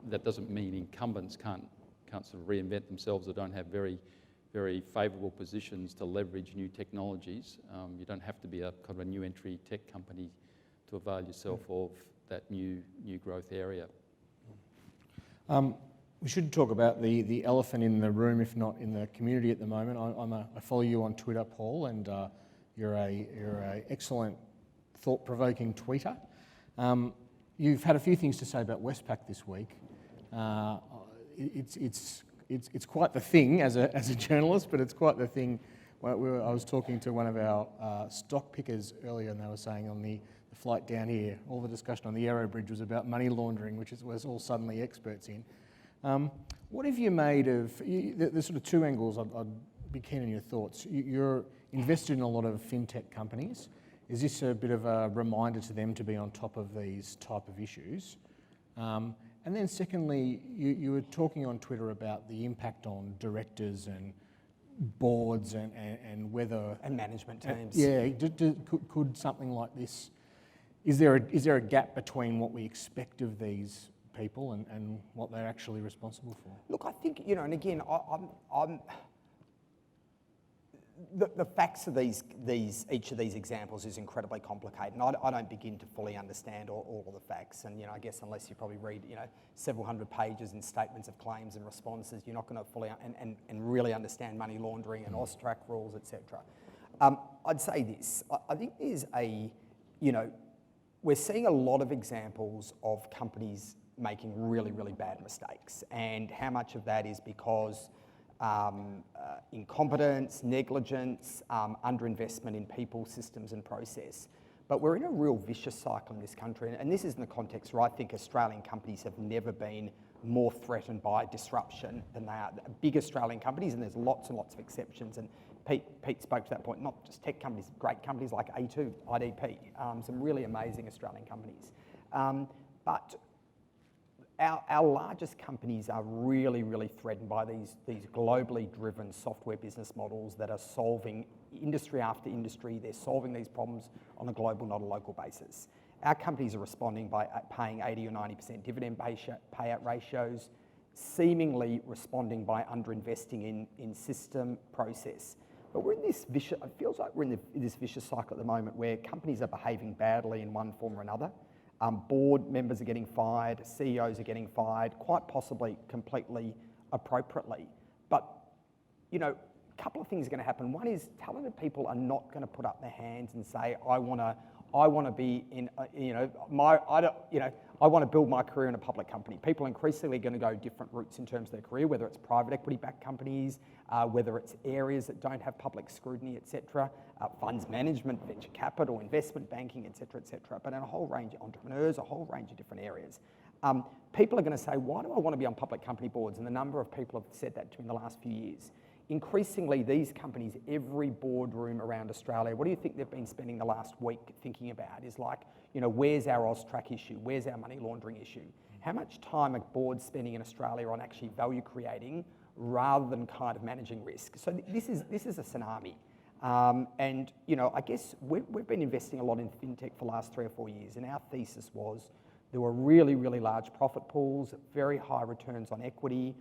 That doesn't mean incumbents can't sort of reinvent themselves or don't have very, very favourable positions to leverage new technologies. You don't have to be a kind of a new entry tech company to avail yourself of that new growth area. We should talk about the elephant in the room, if not in the community at the moment. I follow you on Twitter, Paul, and you're a excellent, thought-provoking tweeter. You've had a few things to say about Westpac this week. It's quite the thing as a journalist, but it's quite the thing. I was talking to one of our stock pickers earlier, and they were saying on the flight down here, all the discussion on the Aero Bridge was about money laundering, which we're all suddenly experts in. What have you made of, there's sort of two angles I'd be keen on your thoughts. You're invested in a lot of fintech companies. Is this a bit of a reminder to them to be on top of these type of issues? And then secondly, you were talking on Twitter about the impact on directors and boards and whether... And management teams. Yeah, could something like this... Is there a gap between what we expect of these people and what they're actually responsible for? Look, I think, and again, I'm the facts of each of these examples is incredibly complicated, and I don't begin to fully understand all of the facts. And I guess unless you probably read several hundred pages in statements of claims and responses, you're not going to fully and really understand money laundering and AUSTRAC rules, etc. I'd say this: I think there's we're seeing a lot of examples of companies making really, really bad mistakes, and how much of that is because incompetence, negligence, underinvestment in people, systems and process. But we're in a real vicious cycle in this country, and this is in the context where I think Australian companies have never been more threatened by disruption than they are. Big Australian companies, and there's lots and lots of exceptions, and Pete spoke to that point, not just tech companies, great companies like A2, IDP, some really amazing Australian companies. But our largest companies are really, really threatened by these globally driven software business models that are solving industry after industry. They're solving these problems on a global, not a local basis. Our companies are responding by paying 80 or 90% dividend payout ratios, seemingly responding by underinvesting in system process. But we're in this vicious, it feels like we're in this vicious cycle at the moment where companies are behaving badly in one form or another. Board members are getting fired, CEOs are getting fired, quite possibly completely appropriately. But, you know, a couple of things are going to happen. One is talented people are not going to put up their hands and say, I want to be in, I want to build my career in a public company. People are increasingly going to go different routes in terms of their career, whether it's private equity-backed companies, whether it's areas that don't have public scrutiny, etc., funds management, venture capital, investment banking, etc., but in a whole range of entrepreneurs, a whole range of different areas. People are going to say, why do I want to be on public company boards? And the number of people have said that to me in the last few years. Increasingly, these companies, every boardroom around Australia, what do you think they've been spending the last week thinking about is like, you know, where's our AUSTRAC issue? Where's our money laundering issue? How much time are boards spending in Australia on actually value creating rather than kind of managing risk? So this is a tsunami. And, you know, I guess we've been investing a lot in fintech for the last 3 or 4 years, and our thesis was there were really, really large profit pools, very high returns on equity,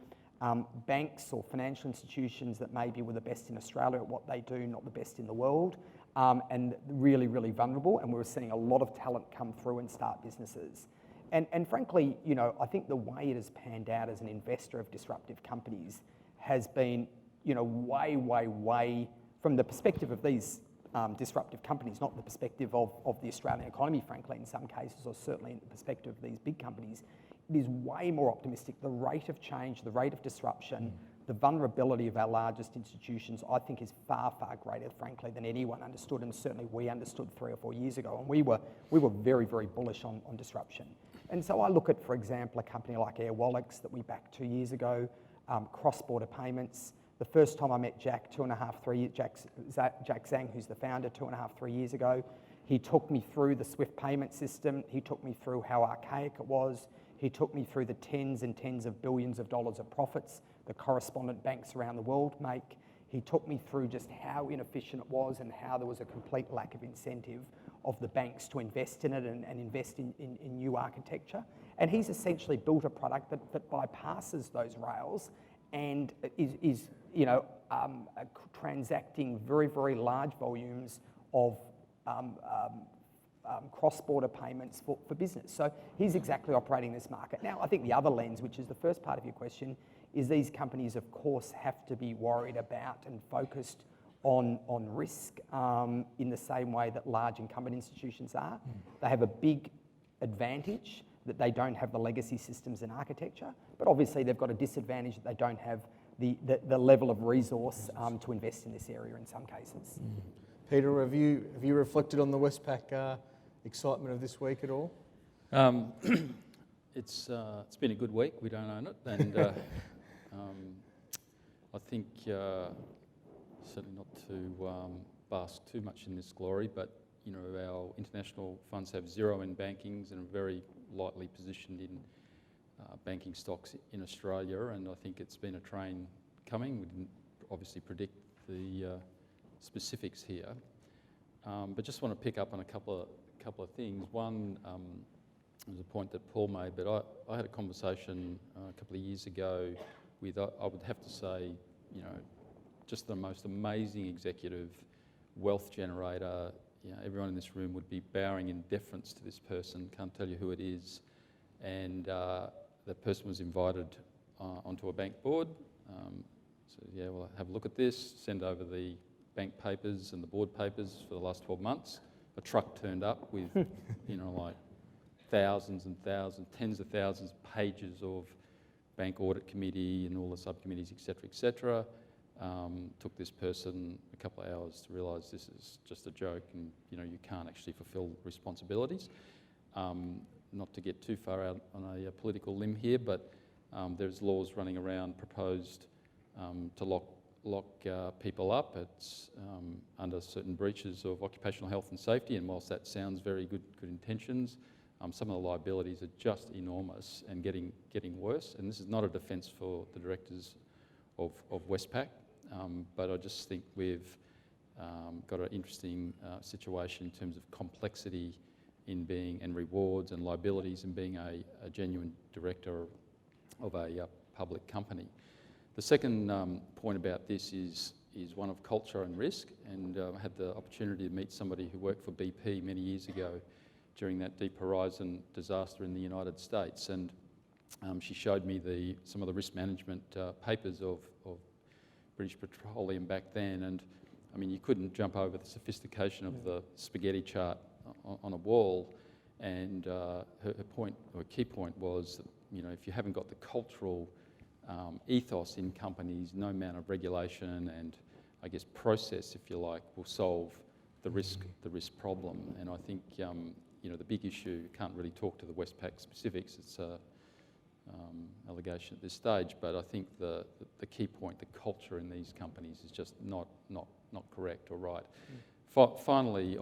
banks or financial institutions that maybe were the best in Australia at what they do, not the best in the world, and really, really vulnerable. And we were seeing a lot of talent come through and start businesses. And frankly, you know, I think the way it has panned out as an investor of disruptive companies has been, you know, way from the perspective of these disruptive companies, not the perspective of the Australian economy, frankly, in some cases, or certainly in the perspective of these big companies. It is way more optimistic. The rate of change, the rate of disruption, the vulnerability of our largest institutions, I think is far, far greater, frankly, than anyone understood, and certainly we understood 3 or 4 years ago. And we were very, very bullish on disruption. And so I look at, for example, a company like Airwallex that we backed 2 years ago, cross-border payments. The first time I met Jack, Jack Zhang, who's the founder, 2.5, 3 years ago, he took me through the SWIFT payment system. He took me through how archaic it was. He took me through the tens and tens of billions of dollars of profits the correspondent banks around the world make. He took me through just how inefficient it was and how there was a complete lack of incentive of the banks to invest in it and invest in new architecture. And he's essentially built a product that bypasses those rails and is transacting very, very large volumes of cross-border payments for business. So he's exactly operating this market. Now, I think the other lens, which is the first part of your question, is these companies, of course, have to be worried about and focused on risk in the same way that large incumbent institutions are. They have a big advantage that they don't have the legacy systems and architecture, but obviously they've got a disadvantage that they don't have the level of resource to invest in this area in some cases. Peter, have you reflected on the Westpac excitement of this week at all? It's been a good week. We don't own it, and I think certainly not to bask too much in this glory, but you know, our international funds have zero in bankings and are very lightly positioned in banking stocks in Australia, and I think it's been a train coming. We didn't obviously predict the specifics here, but just want to pick up on a couple of things. One was a point that Paul made, but I had a conversation a couple of years ago with, I would have to say, you know, just the most amazing executive, wealth generator. You know, everyone in this room would be bowing in deference to this person. Can't tell you who it is. And that person was invited onto a bank board. So yeah, well, have a look at this, send over the bank papers and the board papers for the last 12 months. A truck turned up with, you know, like thousands and thousands, tens of thousands of pages of bank audit committee and all the subcommittees, et cetera, took this person a couple of hours to realise this is just a joke and, you know, you can't actually fulfil responsibilities. Not to get too far out on a political limb here, but there's laws running around proposed to lock people up. It's under certain breaches of occupational health and safety, and whilst that sounds very good intentions, some of the liabilities are just enormous and getting worse. And this is not a defence for the directors of Westpac, but I just think we've got an interesting situation in terms of complexity in being, and rewards and liabilities in being a genuine director of a public company. The second point about this is is one of culture and risk, and I had the opportunity to meet somebody who worked for BP many years ago during that Deep Horizon disaster in the United States, and she showed me some of the risk management papers of British Petroleum back then, and I mean, you couldn't jump over the sophistication of the spaghetti chart on a wall, and her point, or key point, was that, you know, if you haven't got the cultural ethos in companies, no amount of regulation and, I guess, process, if you like, will solve the risk problem. And I think, you know, the big issue, can't really talk to the Westpac specifics, it's a allegation at this stage, but I think the key point, the culture in these companies is just not correct or right. Finally,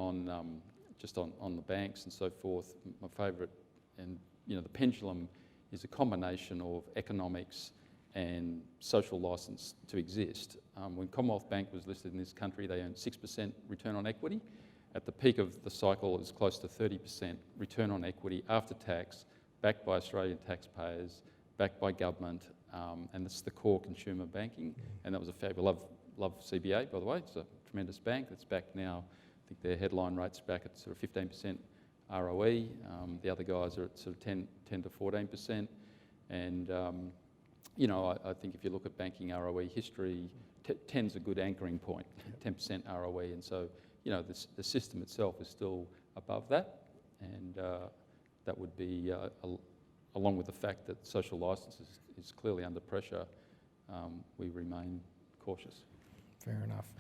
just on the banks and so forth, my favourite, and you know, the pendulum is a combination of economics and social licence to exist. When Commonwealth Bank was listed in this country, they earned 6% return on equity. At the peak of the cycle, it was close to 30% return on equity after tax, backed by Australian taxpayers, backed by government, and this is the core consumer banking. And that was a fabulous. Love CBA, by the way. It's a tremendous bank. It's back now. I think their headline rate's back at sort of 15% ROE. The other guys are at sort of 10 to 14%. And you know, I think if you look at banking ROE history, 10's a good anchoring point, 10% ROE. And so, you know, the system itself is still above that, and that would be, along with the fact that social licence is clearly under pressure, we remain cautious. Fair enough.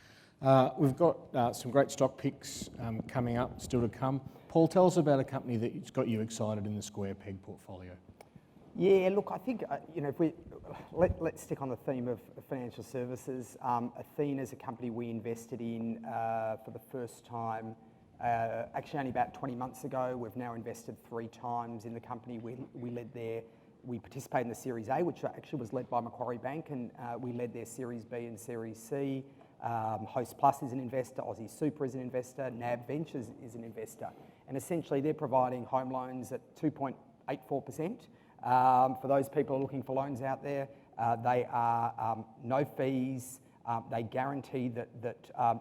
We've got some great stock picks coming up, still to come. Paul, tell us about a company that's got you excited in the Square Peg portfolio. Yeah, look, I think, you know, if let's stick on the theme of financial services. Athena is a company we invested in for the first time, actually only about 20 months ago. We've now invested 3 times in the company. We participated in the Series A, which actually was led by Macquarie Bank, and we led their Series B and Series C. Host Plus is an investor, Aussie Super is an investor, NAB Ventures is an investor. And essentially they're providing home loans at 2.84%. For those people who are looking for loans out there, they are no fees. They guarantee that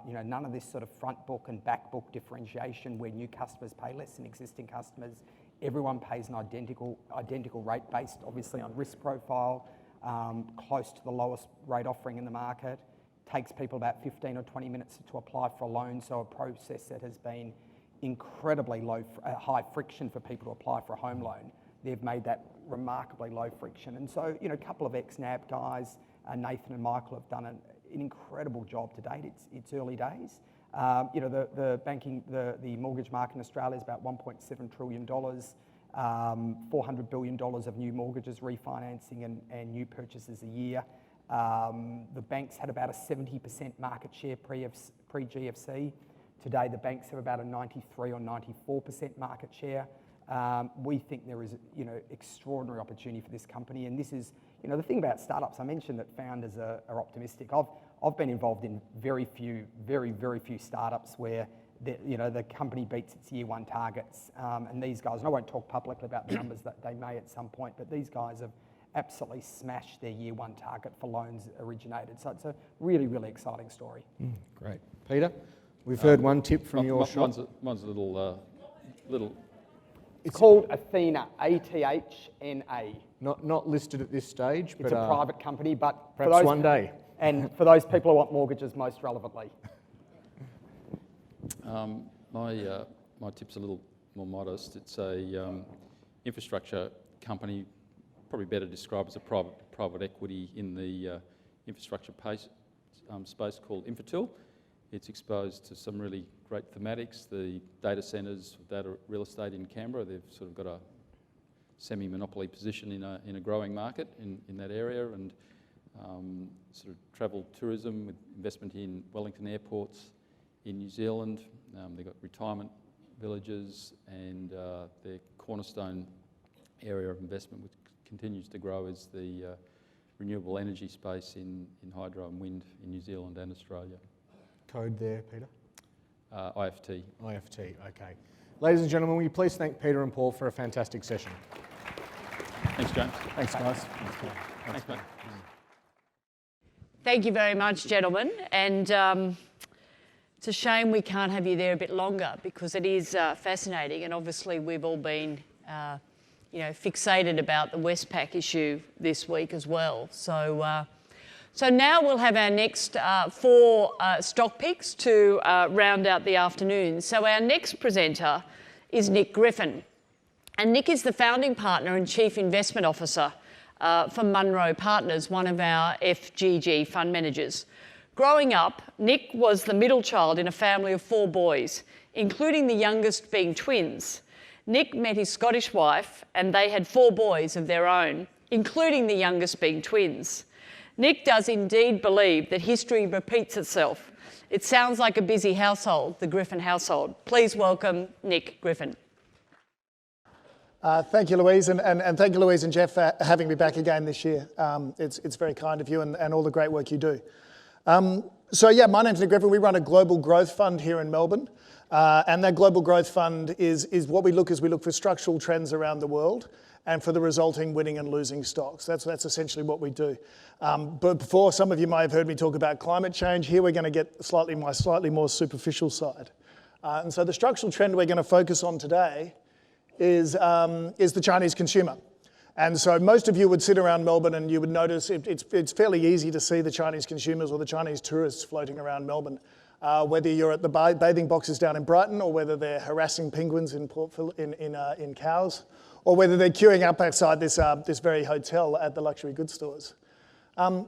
you know, none of this sort of front book and back book differentiation where new customers pay less than existing customers. Everyone pays an identical rate based obviously on risk profile, close to the lowest rate offering in the market. Takes people about 15 or 20 minutes to apply for a loan, so a process that has been incredibly high friction for people to apply for a home loan. They've made that remarkably low friction. And so, you know, a couple of ex-NAB guys, Nathan and Michael, have done an incredible job to date. It's early days. You know, the mortgage market in Australia is about $1.7 trillion, $400 billion of new mortgages refinancing and new purchases a year. The banks had about a 70% market share pre-GFC. Today, the banks have about a 93 or 94% market share. We think there is, you know, extraordinary opportunity for this company, and this is, you know, the thing about startups. I mentioned that founders are optimistic. I've been involved in very few startups where the company beats its year one targets, and these guys, and I won't talk publicly about the numbers that they may at some point, but these guys have absolutely smashed their year one target for loans originated. So it's a really, really exciting story. Great. Peter, we've heard one tip from your shop. Mine's a little. It's called Athena, ATHNA. Not listed at this stage, but it's a private company, but perhaps for those, one day. And for those people who want mortgages, most relevantly. My tip's a little more modest. It's a infrastructure company, probably better described as a private equity in the infrastructure space called Infratil. It's exposed to some really great thematics. The data centres, data real estate in Canberra, they've sort of got a semi-monopoly position in a growing market in that area, and sort of travel tourism with investment in Wellington airports in New Zealand. They've got retirement villages, and their cornerstone area of investment, which continues to grow, is the renewable energy space in hydro and wind in New Zealand and Australia. Code there, Peter? IFT. IFT, okay. Ladies and gentlemen, will you please thank Peter and Paul for a fantastic session? Thanks, James. Thanks, guys. Thanks, mate. Thank you very much, gentlemen. And it's a shame we can't have you there a bit longer because it is fascinating, and obviously we've all been fixated about the Westpac issue this week as well. So now we'll have our next 4 stock picks to round out the afternoon. So our next presenter is Nick Griffin. And Nick is the founding partner and chief investment officer for Munro Partners, one of our FGG fund managers. Growing up, Nick was the middle child in a family of 4 boys, including the youngest being twins. Nick met his Scottish wife and they had 4 boys of their own, including the youngest being twins. Nick does indeed believe that history repeats itself. It sounds like a busy household, the Griffin household. Please welcome Nick Griffin. Thank you, Louise, and thank you, Louise and Jeff, for having me back again this year. It's very kind of you and all the great work you do. My name's Nick Griffin. We run a global growth fund here in Melbourne, and that global growth fund is what we look for structural trends around the world and for the resulting winning and losing stocks. That's essentially what we do. But before, some of you may have heard me talk about climate change. Here we're going to get my slightly more superficial side. And so the structural trend we're going to focus on today is the Chinese consumer. And so most of you would sit around Melbourne and you would notice it's fairly easy to see the Chinese consumers or the Chinese tourists floating around Melbourne, whether you're at the bathing boxes down in Brighton or whether they're harassing penguins in Cowes, or whether they're queuing up outside this very hotel at the luxury goods stores. And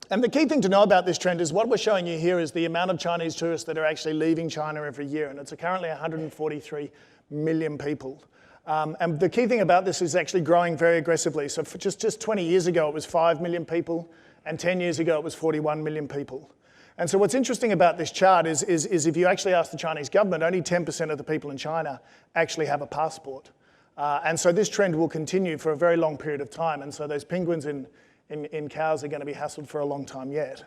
the key thing to know about this trend is what we're showing you here is the amount of Chinese tourists that are actually leaving China every year, and it's currently 143 million people. And the key thing about this is actually growing very aggressively. So for just 20 years ago, it was 5 million people, and 10 years ago, it was 41 million people. And so what's interesting about this chart is if you actually ask the Chinese government, only 10% of the people in China actually have a passport. And so this trend will continue for a very long period of time. And so those penguins in Cowes are going to be hassled for a long time yet.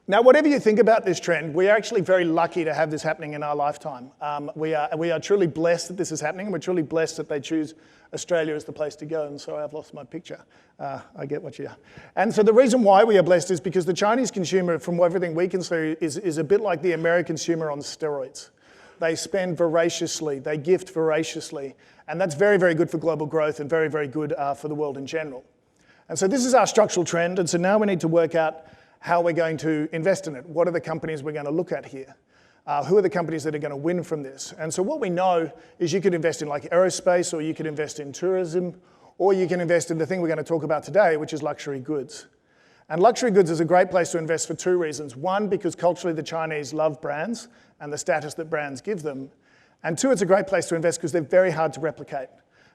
Now, whatever you think about this trend, we are actually very lucky to have this happening in our lifetime. We are truly blessed that this is happening. We're truly blessed that they choose Australia as the place to go. And sorry, I've lost my picture. I get what you are. And so the reason why we are blessed is because the Chinese consumer, from everything we can see, is a bit like the American consumer on steroids. They spend voraciously, they gift voraciously. And that's very, very good for global growth and very, very good for the world in general. And so this is our structural trend. And so now we need to work out how we're going to invest in it. What are the companies we're going to look at here? Who are the companies that are going to win from this? And so what we know is you could invest in like aerospace, or you could invest in tourism, or you can invest in the thing we're going to talk about today, which is luxury goods. And luxury goods is a great place to invest for 2 reasons. 1, because culturally the Chinese love brands and the status that brands give them. And 2, it's a great place to invest because they're very hard to replicate.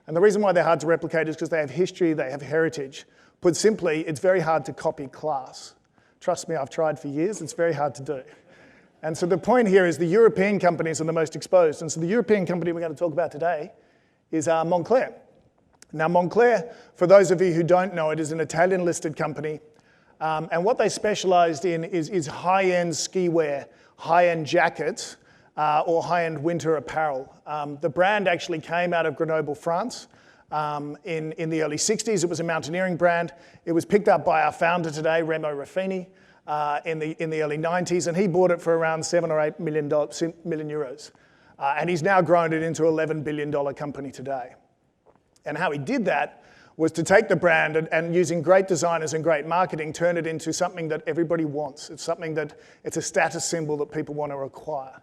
And the reason why they're hard to replicate is because they have history, they have heritage. Put simply, it's very hard to copy class. Trust me, I've tried for years, it's very hard to do. And so the point here is the European companies are the most exposed. And so the European company we're going to talk about today is Moncler. Now Moncler, for those of you who don't know it, is an Italian listed company. And what they specialized in is high-end ski wear, high-end jackets, or high-end winter apparel. The brand actually came out of Grenoble, France. In the early 60s, it was a mountaineering brand. It was picked up by our founder today, Remo Ruffini, in the early 90s, and he bought it for around $7 or $8 million euros. And he's now grown it into an $11 billion company today. And how he did that was to take the brand and using great designers and great marketing, turn it into something that everybody wants. It's a status symbol that people want to acquire.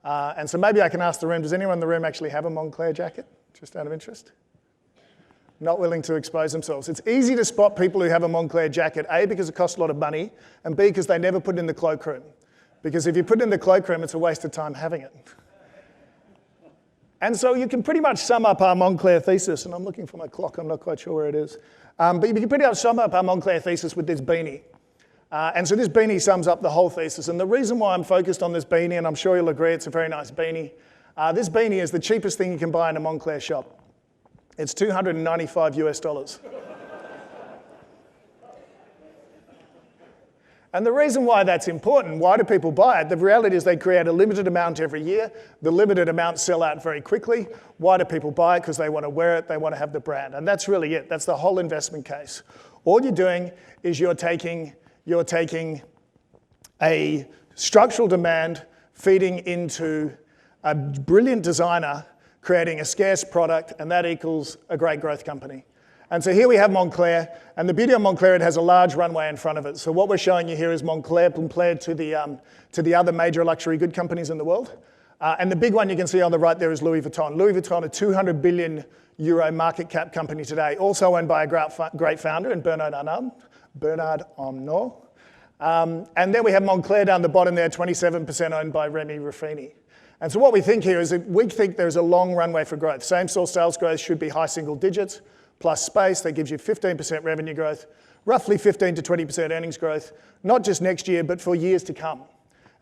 And so maybe I can ask the room, does anyone in the room actually have a Moncler jacket, just out of interest? Not willing to expose themselves. It's easy to spot people who have a Moncler jacket, A, because it costs a lot of money, and B, because they never put it in the cloakroom. Because if you put it in the cloakroom, it's a waste of time having it. And so you can pretty much sum up our Moncler thesis, and I'm looking for my clock, I'm not quite sure where it is. But you can pretty much sum up our Moncler thesis with this beanie. And so this beanie sums up the whole thesis. And the reason why I'm focused on this beanie, and I'm sure you'll agree it's a very nice beanie, this beanie is the cheapest thing you can buy in a Moncler shop. It's $295 US. And the reason why that's important, why do people buy it? The reality is they create a limited amount every year. The limited amounts sell out very quickly. Why do people buy it? Because they want to wear it, they want to have the brand. And that's really it. That's the whole investment case. All you're doing is you're taking you're taking a structural demand feeding into a brilliant designer creating a scarce product, and that equals a great growth company. And so here we have Moncler, and the beauty of Moncler, it has a large runway in front of it. So what we're showing you here is Moncler compared to the other major luxury good companies in the world. And the big one you can see on the right there is Louis Vuitton. Louis Vuitton, a 200 billion euro market cap company today, also owned by a great founder in Bernard Arnault. And then we have Moncler down the bottom there, 27% owned by Remy Ruffini. And so what we think here is that we think there's a long runway for growth. Same-store sales growth should be high single digits, plus space. That gives you 15% revenue growth, roughly 15 to 20% earnings growth, not just next year, but for years to come.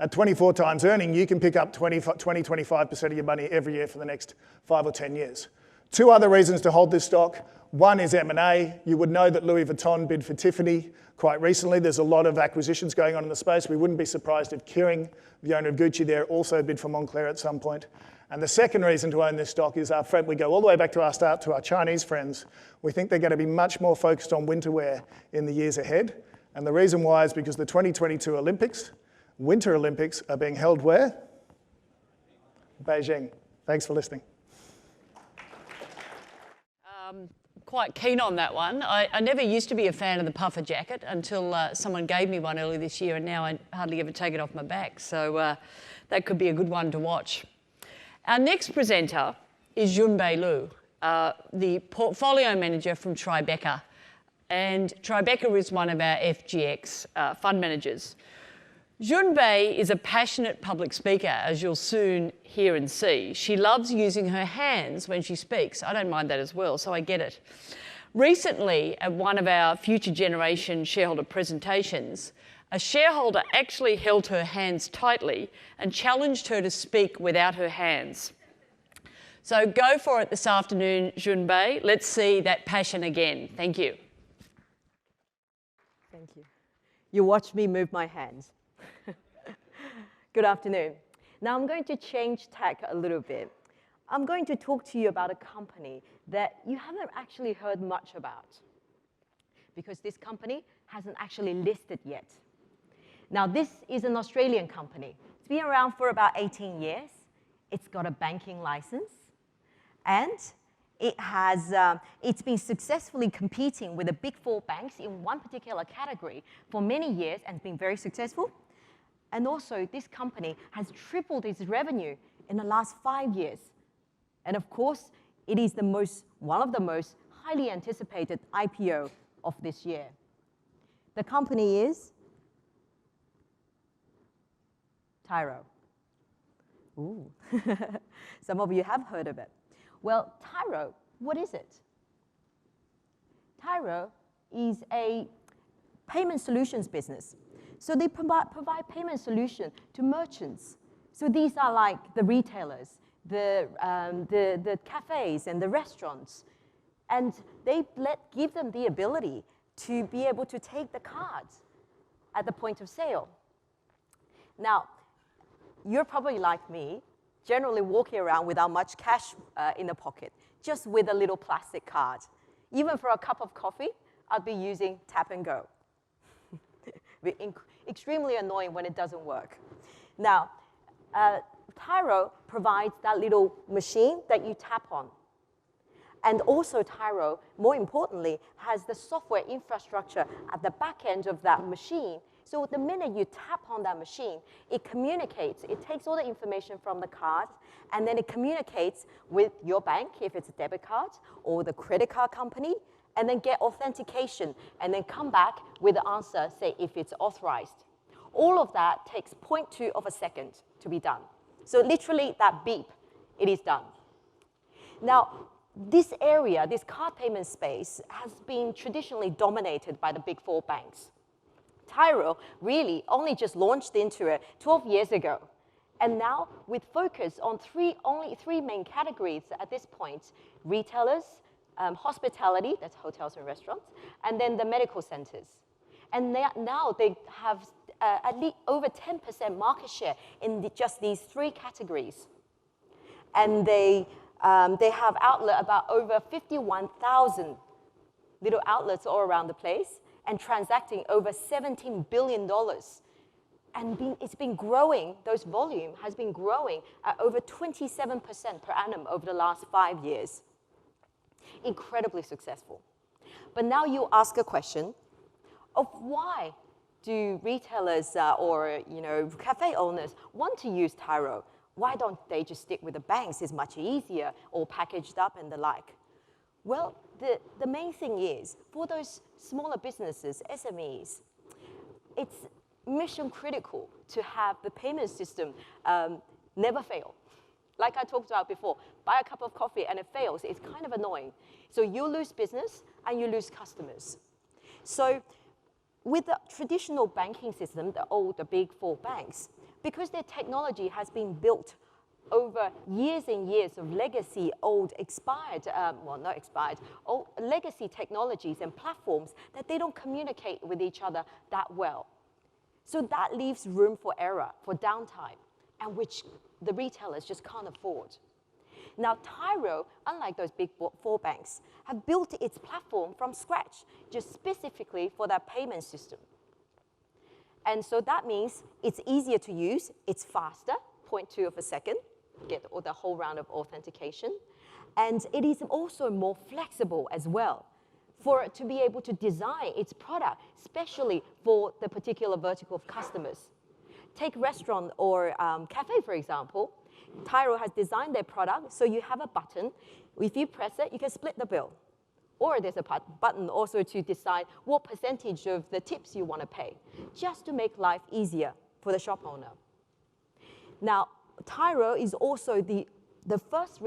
At 24 times earning, you can pick up 25% of your money every year for the next 5 or 10 years. Two other reasons to hold this stock. One is M&A. You would know that Louis Vuitton bid for Tiffany quite recently. There's a lot of acquisitions going on in the space. We wouldn't be surprised if Kering, the owner of Gucci there, also bid for Moncler at some point. And the second reason to own this stock is our friend, we go all the way back to our start to our Chinese friends. We think they're going to be much more focused on winter wear in the years ahead. And the reason why is because the 2022 Olympics, Winter Olympics, are being held where? Beijing. Thanks for listening. Quite keen on that one. I never used to be a fan of the puffer jacket until someone gave me one earlier this year, and now I hardly ever take it off my back. So that could be a good one to watch. Our next presenter is Junbei Liu, the portfolio manager from Tribeca. And Tribeca is one of our FGX fund managers. Junbei is a passionate public speaker, as you'll soon hear and see. She loves using her hands when she speaks. I don't mind that as well, so I get it. Recently, at one of our Future Generation shareholder presentations, a shareholder actually held her hands tightly and challenged her to speak without her hands. So go for it this afternoon, Junbei. Let's see that passion again. Thank you. Thank you. You watch me move my hands. Good afternoon. Now I'm going to change tack a little bit. I'm going to talk to you about a company that you haven't actually heard much about, because this company hasn't actually listed yet. Now this is an Australian company. It's been around for about 18 years. It's got a banking license, and it's been successfully competing with the big four banks in one particular category for many years and been very successful. And also, this company has tripled its revenue in the last 5 years. And of course, it is one of the most highly anticipated IPO of this year. The company is Tyro. Ooh, some of you have heard of it. Well, Tyro, what is it? Tyro is a payment solutions business. So they provide payment solution to merchants. So these are like the retailers, the cafes and the restaurants. And they give them the ability to be able to take the cards at the point of sale. Now, you're probably like me, generally walking around without much cash in the pocket, just with a little plastic card. Even for a cup of coffee, I'd be using Tap and Go. Extremely annoying when it doesn't work. Now, Tyro provides that little machine that you tap on. And also Tyro, more importantly, has the software infrastructure at the back end of that machine. So the minute you tap on that machine, it communicates. It takes all the information from the card, and then it communicates with your bank, if it's a debit card, or the credit card company, and then get authentication, and then come back with the answer, say, if it's authorized. All of that takes 0.2 of a second to be done. So literally, that beep, it is done. Now, this area, this card payment space, has been traditionally dominated by the big four banks. Tyro really only just launched into it 12 years ago. And now, with focus on only three main categories at this point: retailers, hospitality, that's hotels and restaurants, and then the medical centers. And now they have at least over 10% market share in just these three categories. And they have about over 51,000 little outlets all around the place. and transacting over $17 billion. And it's been growing, those volume has been growing at over 27% per annum over the last 5 years. Incredibly successful. But now you ask a question of why do retailers or cafe owners want to use Tyro? Why don't they just stick with the banks? It's much easier, all packaged up and the like. Well, the main thing is, for those smaller businesses, SMEs, it's mission critical to have the payment system never fail. Like I talked about before, buy a cup of coffee and it fails, it's kind of annoying. So you lose business and you lose customers. So with the traditional banking system, the big four banks, because their technology has been built over years and years of legacy, old legacy technologies and platforms that they don't communicate with each other that well. So that leaves room for error, for downtime, and which the retailers just can't afford. Now, Tyro, unlike those big four banks, have built its platform from scratch, just specifically for that payment system. And so that means it's easier to use, it's faster, 0.2 of a second, get the whole round of authentication. And it is also more flexible as well, for it to be able to design its product, especially for the particular vertical of customers. Take restaurant or cafe, for example. Tyro has designed their product, so you have a button. If you press it, you can split the bill. Or there's a button also to decide what percentage of the tips you want to pay, just to make life easier for the shop owner. Now, Tyro is also the first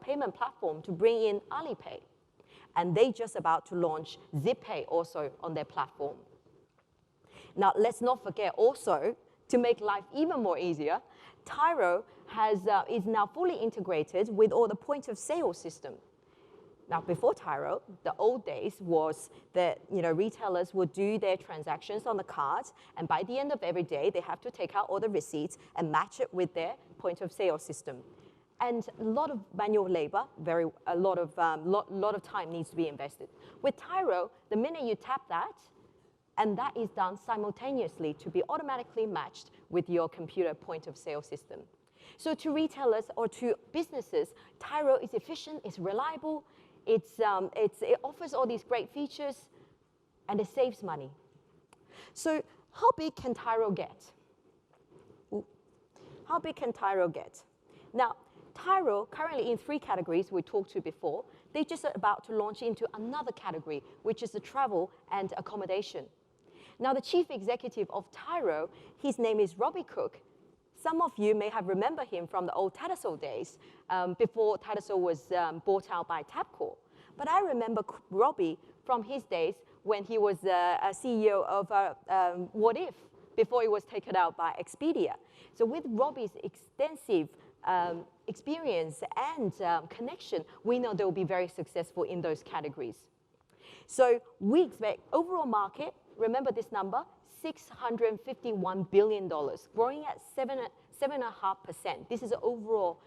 payment platform to bring in Alipay. And they're just about to launch ZipPay also on their platform. Now, let's not forget also, to make life even more easier, Tyro is now fully integrated with all the point of sale system. Now, before Tyro, the old days was that retailers would do their transactions on the cards, and by the end of every day, they have to take out all the receipts and match it with their point of sale system. And a lot of manual labor, a lot of time needs to be invested. With Tyro, the minute you tap that, and that is done simultaneously to be automatically matched with your computer point of sale system. So to retailers or to businesses, Tyro is efficient, it's reliable, it offers all these great features, and it saves money. So how big can Tyro get? How big can Tyro get? Now, Tyro, currently in 3 categories we talked to before, they're just about to launch into another category, which is the travel and accommodation. Now, the chief executive of Tyro, his name is Robbie Cook. Some of you may have remembered him from the old Tattersall days, before Tattersall was bought out by Tabcorp. But I remember Robbie from his days when he was a CEO of What If, before it was taken out by Expedia. So with Robbie's extensive experience and connection, we know they'll be very successful in those categories. So we expect overall market, remember this number, $651 billion, growing at 7.5%. This is the overall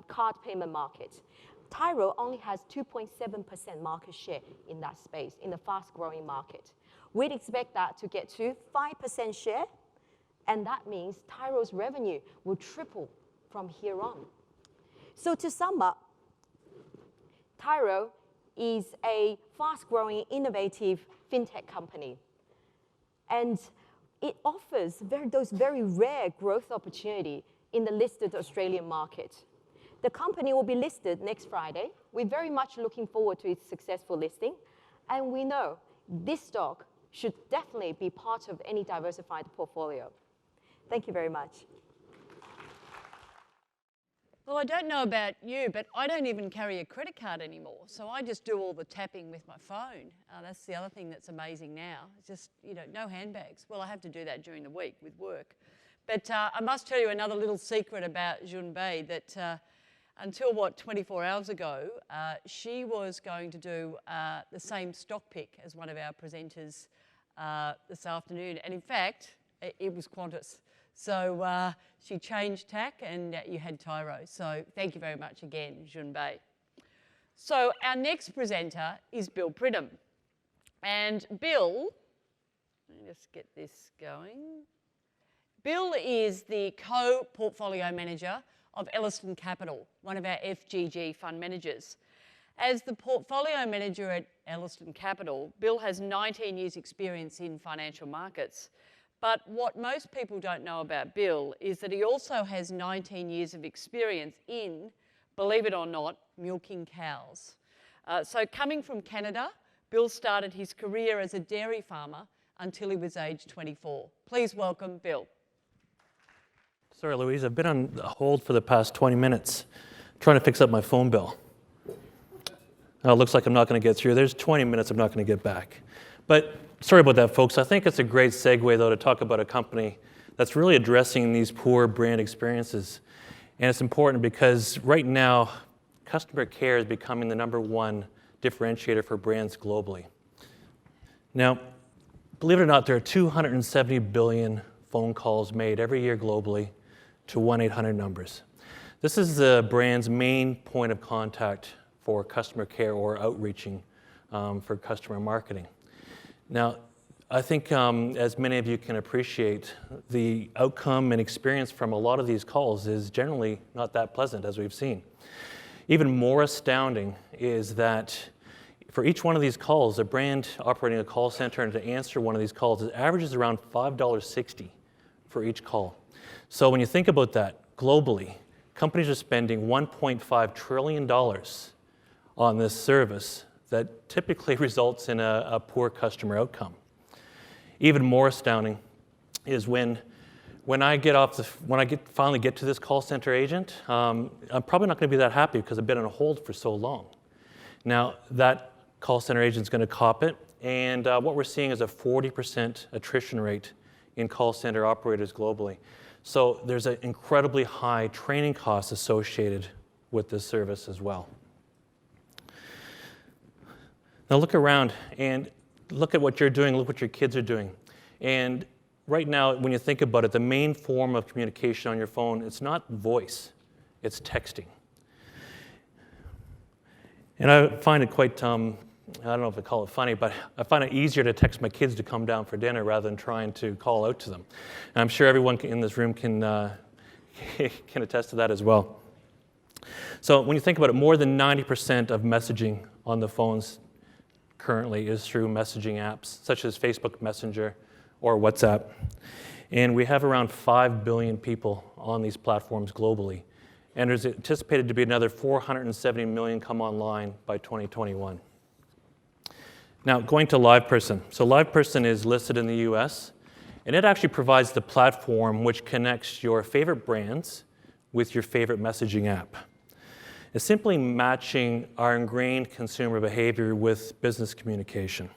card payment market. Tyro only has 2.7% market share in that space, in the fast-growing market. We'd expect that to get to 5% share, and that means Tyro's revenue will triple from here on. So to sum up, Tyro is a fast-growing, innovative fintech company. And it offers those very rare growth opportunity in the listed Australian market. The company will be listed next Friday. We're very much looking forward to its successful listing. And we know this stock should definitely be part of any diversified portfolio. Thank you very much. Well, I don't know about you, but I don't even carry a credit card anymore. So I just do all the tapping with my phone. That's the other thing that's amazing now. It's just, no handbags. Well, I have to do that during the week with work. But I must tell you another little secret about Junbei, that until, 24 hours ago, she was going to do the same stock pick as one of our presenters this afternoon. And in fact, it was Qantas. So she changed tack and you had Tyro. So thank you very much again, Junbei. So our next presenter is Bill Pridham. And Bill, let me just get this going. Bill is the co-portfolio manager of Ellerston Capital, one of our FGG fund managers. As the portfolio manager at Ellerston Capital, Bill has 19 years' experience in financial markets. But what most people don't know about Bill is that he also has 19 years of experience in, believe it or not, milking cows. So coming from Canada, Bill started his career as a dairy farmer until he was aged 24. Please welcome Bill. Sorry, Louise, I've been on hold for the past 20 minutes trying to fix up my phone bill. It looks like I'm not going to get through. There's 20 minutes I'm not going to get back. But sorry about that, folks. I think it's a great segue, though, to talk about a company that's really addressing these poor brand experiences. And it's important because right now, customer care is becoming the #1 differentiator for brands globally. Now, believe it or not, there are 270 billion phone calls made every year globally to 1-800 numbers. This is the brand's main point of contact for customer care or outreaching for customer marketing. Now, I think as many of you can appreciate, the outcome and experience from a lot of these calls is generally not that pleasant, as we've seen. Even more astounding is that for each one of these calls, a brand operating a call center and to answer one of these calls, it averages around $5.60 for each call. So when you think about that, globally, companies are spending $1.5 trillion on this service that typically results in a poor customer outcome. Even more astounding is when I finally get to this call center agent, I'm probably not going to be that happy because I've been on hold for so long. Now, that call center agent is going to cop it, and what we're seeing is a 40% attrition rate in call center operators globally. So there's an incredibly high training cost associated with this service as well. Now look around and look at what you're doing, look what your kids are doing. And right now, when you think about it, the main form of communication on your phone, it's not voice, it's texting. And I find it quite, I don't know if I call it funny, but I find it easier to text my kids to come down for dinner rather than trying to call out to them. And I'm sure everyone in this room can attest to that as well. So when you think about it, more than 90% of messaging on the phones currently is through messaging apps, such as Facebook Messenger or WhatsApp. And we have around 5 billion people on these platforms globally. And there's anticipated to be another 470 million come online by 2021. Now, going to LivePerson. So LivePerson is listed in the US, and it actually provides the platform which connects your favorite brands with your favorite messaging app. It's simply matching our ingrained consumer behavior with business communication.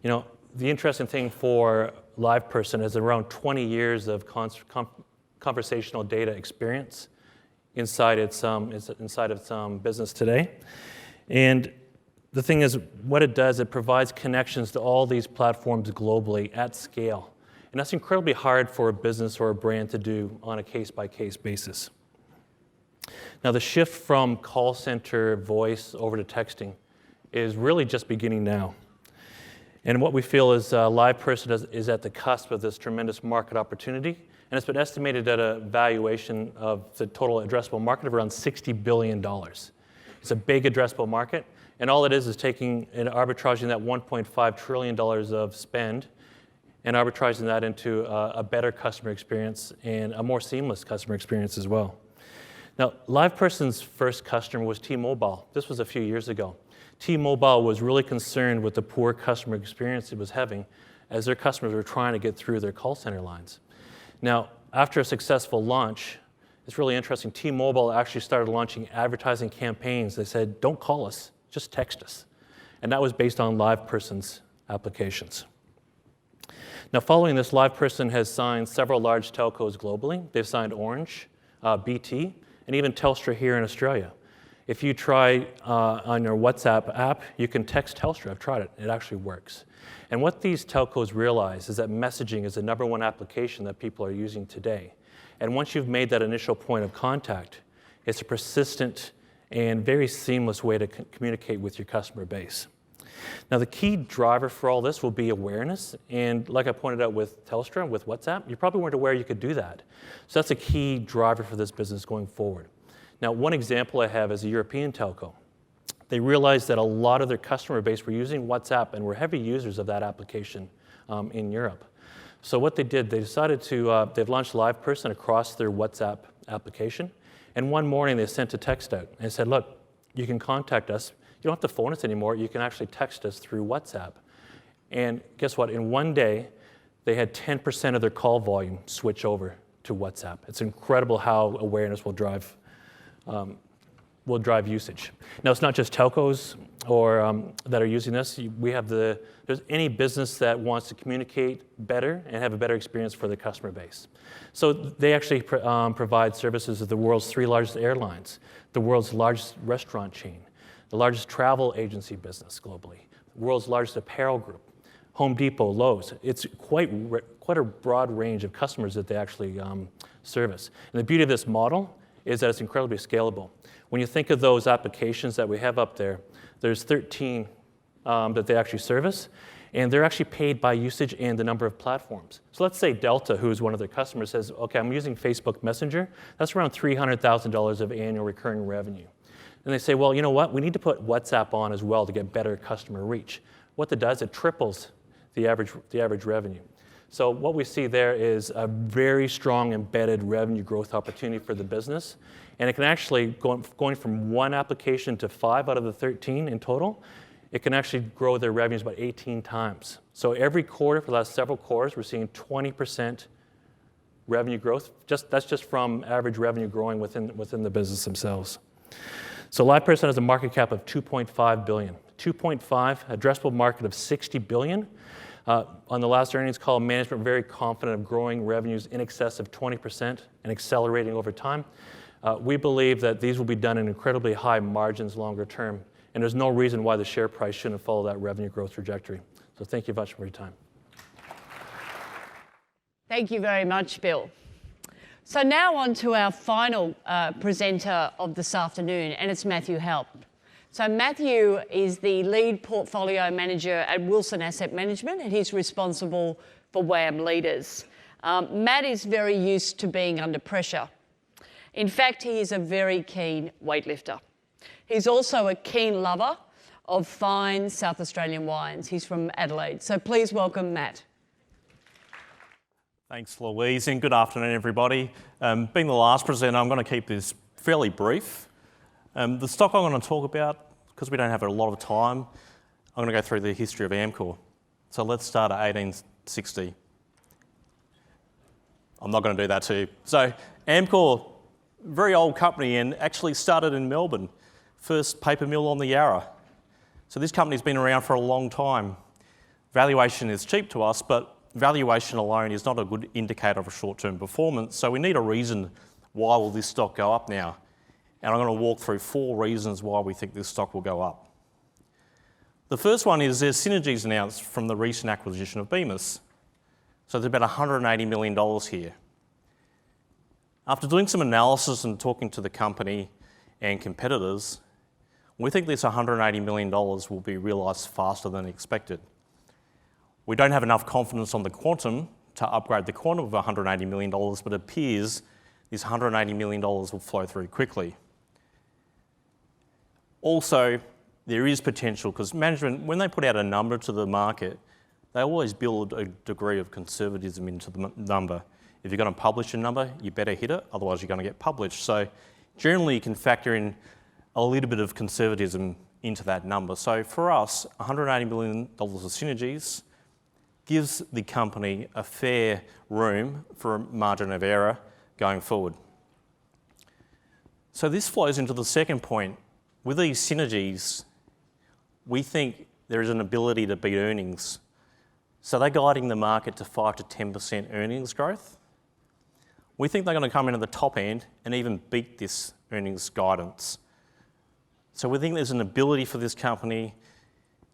You know, the interesting thing for LivePerson is around 20 years of conversational data experience inside its business today. And the thing is, what it does, it provides connections to all these platforms globally at scale. And that's incredibly hard for a business or a brand to do on a case-by-case basis. Now, the shift from call center voice over to texting is really just beginning now. And what we feel is LivePerson is at the cusp of this tremendous market opportunity, and it's been estimated at a valuation of the total addressable market of around $60 billion. It's a big addressable market, and all it is taking and arbitraging that $1.5 trillion of spend and arbitraging that into a better customer experience and a more seamless customer experience as well. Now, LivePerson's first customer was T-Mobile. This was a few years ago. T-Mobile was really concerned with the poor customer experience it was having as their customers were trying to get through their call center lines. Now, after a successful launch, it's really interesting. T-Mobile actually started launching advertising campaigns. They said, don't call us, just text us. And that was based on LivePerson's applications. Now, following this, LivePerson has signed several large telcos globally. They've signed Orange, BT, and even Telstra here in Australia. If you try on your WhatsApp app, you can text Telstra. I've tried it. It actually works. And what these telcos realize is that messaging is the #1 application that people are using today. And once you've made that initial point of contact, it's a persistent and very seamless way to communicate with your customer base. Now, the key driver for all this will be awareness. And like I pointed out with Telstra, with WhatsApp, you probably weren't aware you could do that. So that's a key driver for this business going forward. Now, one example I have is a European telco. They realized that a lot of their customer base were using WhatsApp and were heavy users of that application in Europe. So what they did, they decided to, they've launched LivePerson across their WhatsApp application. And one morning they sent a text out and said, look, you can contact us. You don't have to phone us anymore. You can actually text us through WhatsApp. And guess what? In one day, they had 10% of their call volume switch over to WhatsApp. It's incredible how awareness will drive usage. Now, it's not just telcos or that are using this. We have there's any business that wants to communicate better and have a better experience for their customer base. So they actually provide services of the world's 3 largest airlines, the world's largest restaurant chain, the largest travel agency business globally, the world's largest apparel group, Home Depot, Lowe's. It's quite a broad range of customers that they actually service. And the beauty of this model is that it's incredibly scalable. When you think of those applications that we have up there, there's 13 that they actually service, and they're actually paid by usage and the number of platforms. So let's say Delta, who is one of their customers, says, okay, I'm using Facebook Messenger. That's around $300,000 of annual recurring revenue. And they say, well, you know what? We need to put WhatsApp on as well to get better customer reach. What that does, it triples the average revenue. So what we see there is a very strong embedded revenue growth opportunity for the business. And it can actually, going from 1 application to 5 out of the 13 in total, it can actually grow their revenues about 18 times. So every quarter for the last several quarters, we're seeing 20% revenue growth. That's just from average revenue growing within the business themselves. So LivePerson has a market cap of $2.5 billion. 2.5, addressable market of $60 billion. On the last earnings call, management very confident of growing revenues in excess of 20% and accelerating over time. We believe that these will be done in incredibly high margins longer term, and there's no reason why the share price shouldn't follow that revenue growth trajectory. So thank you much for your time. Thank you very much, Bill. So now on to our final presenter of this afternoon, and it's Matthew Halp. So Matthew is the lead portfolio manager at Wilson Asset Management, and he's responsible for WAM Leaders. Matt is very used to being under pressure. In fact, he is a very keen weightlifter. He's also a keen lover of fine South Australian wines. He's from Adelaide. So please welcome Matt. Thanks, Louise, and good afternoon, everybody. Being the last presenter, I'm going to keep this fairly brief. The stock I'm going to talk about, because we don't have a lot of time, I'm going to go through the history of Amcor. So let's start at 1860. I'm not going to do that too. So Amcor, very old company, and actually started in Melbourne. First paper mill on the Yarra. So this company's been around for a long time. Valuation is cheap to us, but valuation alone is not a good indicator of a short-term performance. So we need a reason why will this stock go up now. And I'm going to walk through 4 reasons why we think this stock will go up. The first one is there's synergies announced from the recent acquisition of Bemis. So there's about $180 million here. After doing some analysis and talking to the company and competitors, we think this $180 million will be realised faster than expected. We don't have enough confidence on the quantum to upgrade the quantum of $180 million, but it appears this $180 million will flow through quickly. Also, there is potential, because management, when they put out a number to the market, they always build a degree of conservatism into the number. If you're going to publish a number, you better hit it, otherwise you're going to get published. So generally you can factor in a little bit of conservatism into that number. So for us, $180 million of synergies gives the company a fair room for a margin of error going forward. So this flows into the second point. With these synergies, we think there is an ability to beat earnings. So they're guiding the market to 5 to 10% earnings growth. We think they're going to come in at the top end and even beat this earnings guidance. So we think there's an ability for this company,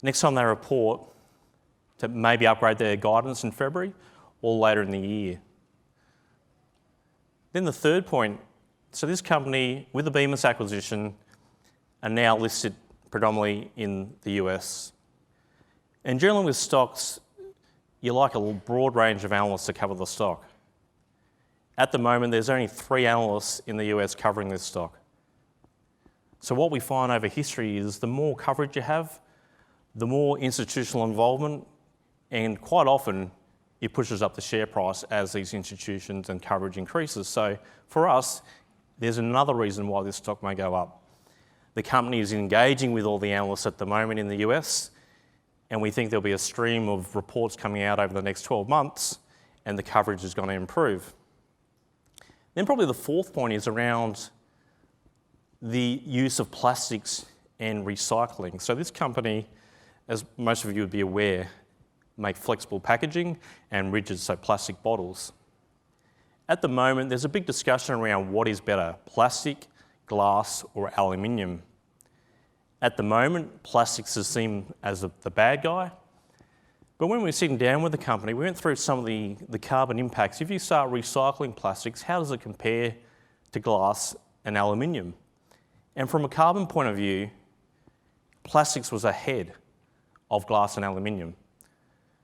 next time they report, to maybe upgrade their guidance in February or later in the year. Then the third point, so this company, with the Bemis acquisition, are now listed predominantly in the US. And generally with stocks, you like a broad range of analysts to cover the stock. At the moment, there's only 3 analysts in the US covering this stock. So what we find over history is the more coverage you have, the more institutional involvement, and quite often it pushes up the share price as these institutions and coverage increases. So for us, there's another reason why this stock may go up. The company is engaging with all the analysts at the moment in the US, and we think there'll be a stream of reports coming out over the next 12 months, and the coverage is going to improve. Then probably the fourth point is around the use of plastics and recycling. So this company, as most of you would be aware, make flexible packaging and rigids, so plastic bottles. At the moment, there's a big discussion around what is better, plastic, glass, or aluminium. At the moment, plastics is seen as the bad guy. But when we were sitting down with the company, we went through some of the carbon impacts. If you start recycling plastics, how does it compare to glass and aluminium? And from a carbon point of view, plastics was ahead of glass and aluminium.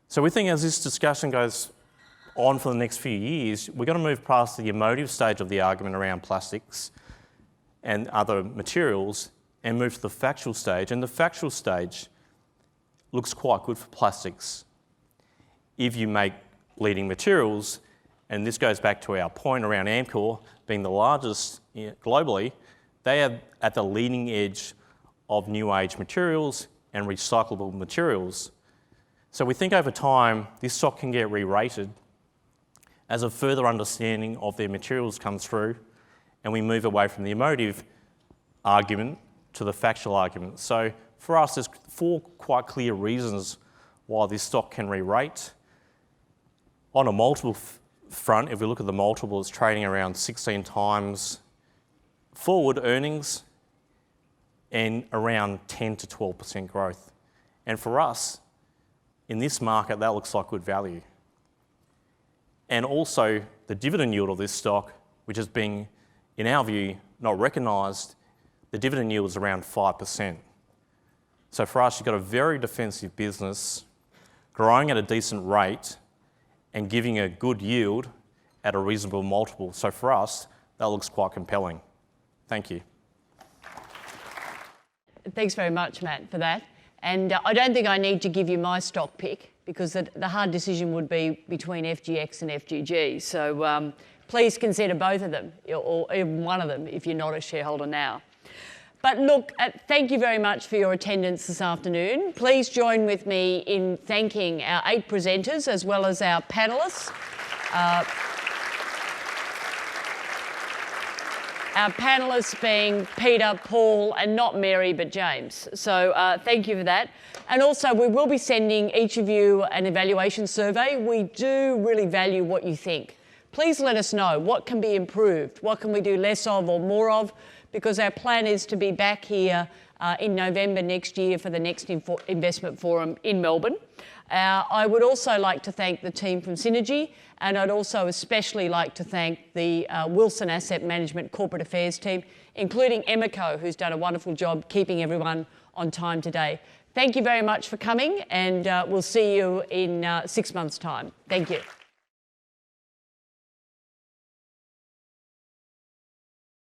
So we think as this discussion goes on for the next few years, we're going to move past the emotive stage of the argument around plastics and other materials and move to the factual stage. And the factual stage looks quite good for plastics. If you make leading materials, and this goes back to our point around Amcor being the largest globally, they are at the leading edge of new age materials and recyclable materials. So we think over time, this stock can get re-rated as a further understanding of their materials comes through, and we move away from the emotive argument to the factual argument. So for us, there's 4 quite clear reasons why this stock can re-rate. On a multiple front, if we look at the multiple, it's trading around 16 times forward earnings and around 10 to 12% growth. And for us, in this market, that looks like good value. And also, the dividend yield of this stock, which is being, in our view, not recognised, the dividend yield is around 5%. So for us, you've got a very defensive business, growing at a decent rate, and giving a good yield at a reasonable multiple. So for us, that looks quite compelling. Thank you. Thanks very much, Matt, for that. And I don't think I need to give you my stock pick because the hard decision would be between FGX and FGG. So please consider both of them or even one of them if you're not a shareholder now. But look, thank you very much for your attendance this afternoon. Please join with me in thanking our 8 presenters as well as our panellists. Our panellists being Peter, Paul, and not Mary, but James. So thank you for that. And also, we will be sending each of you an evaluation survey. We do really value what you think. Please let us know what can be improved, what can we do less of or more of, because our plan is to be back here in November next year for the next investment forum in Melbourne. I would also like to thank the team from Synergy, and I'd also especially like to thank the Wilson Asset Management Corporate Affairs team, including Emiko, who's done a wonderful job keeping everyone on time today. Thank you very much for coming, and we'll see you in 6 months' time. Thank you.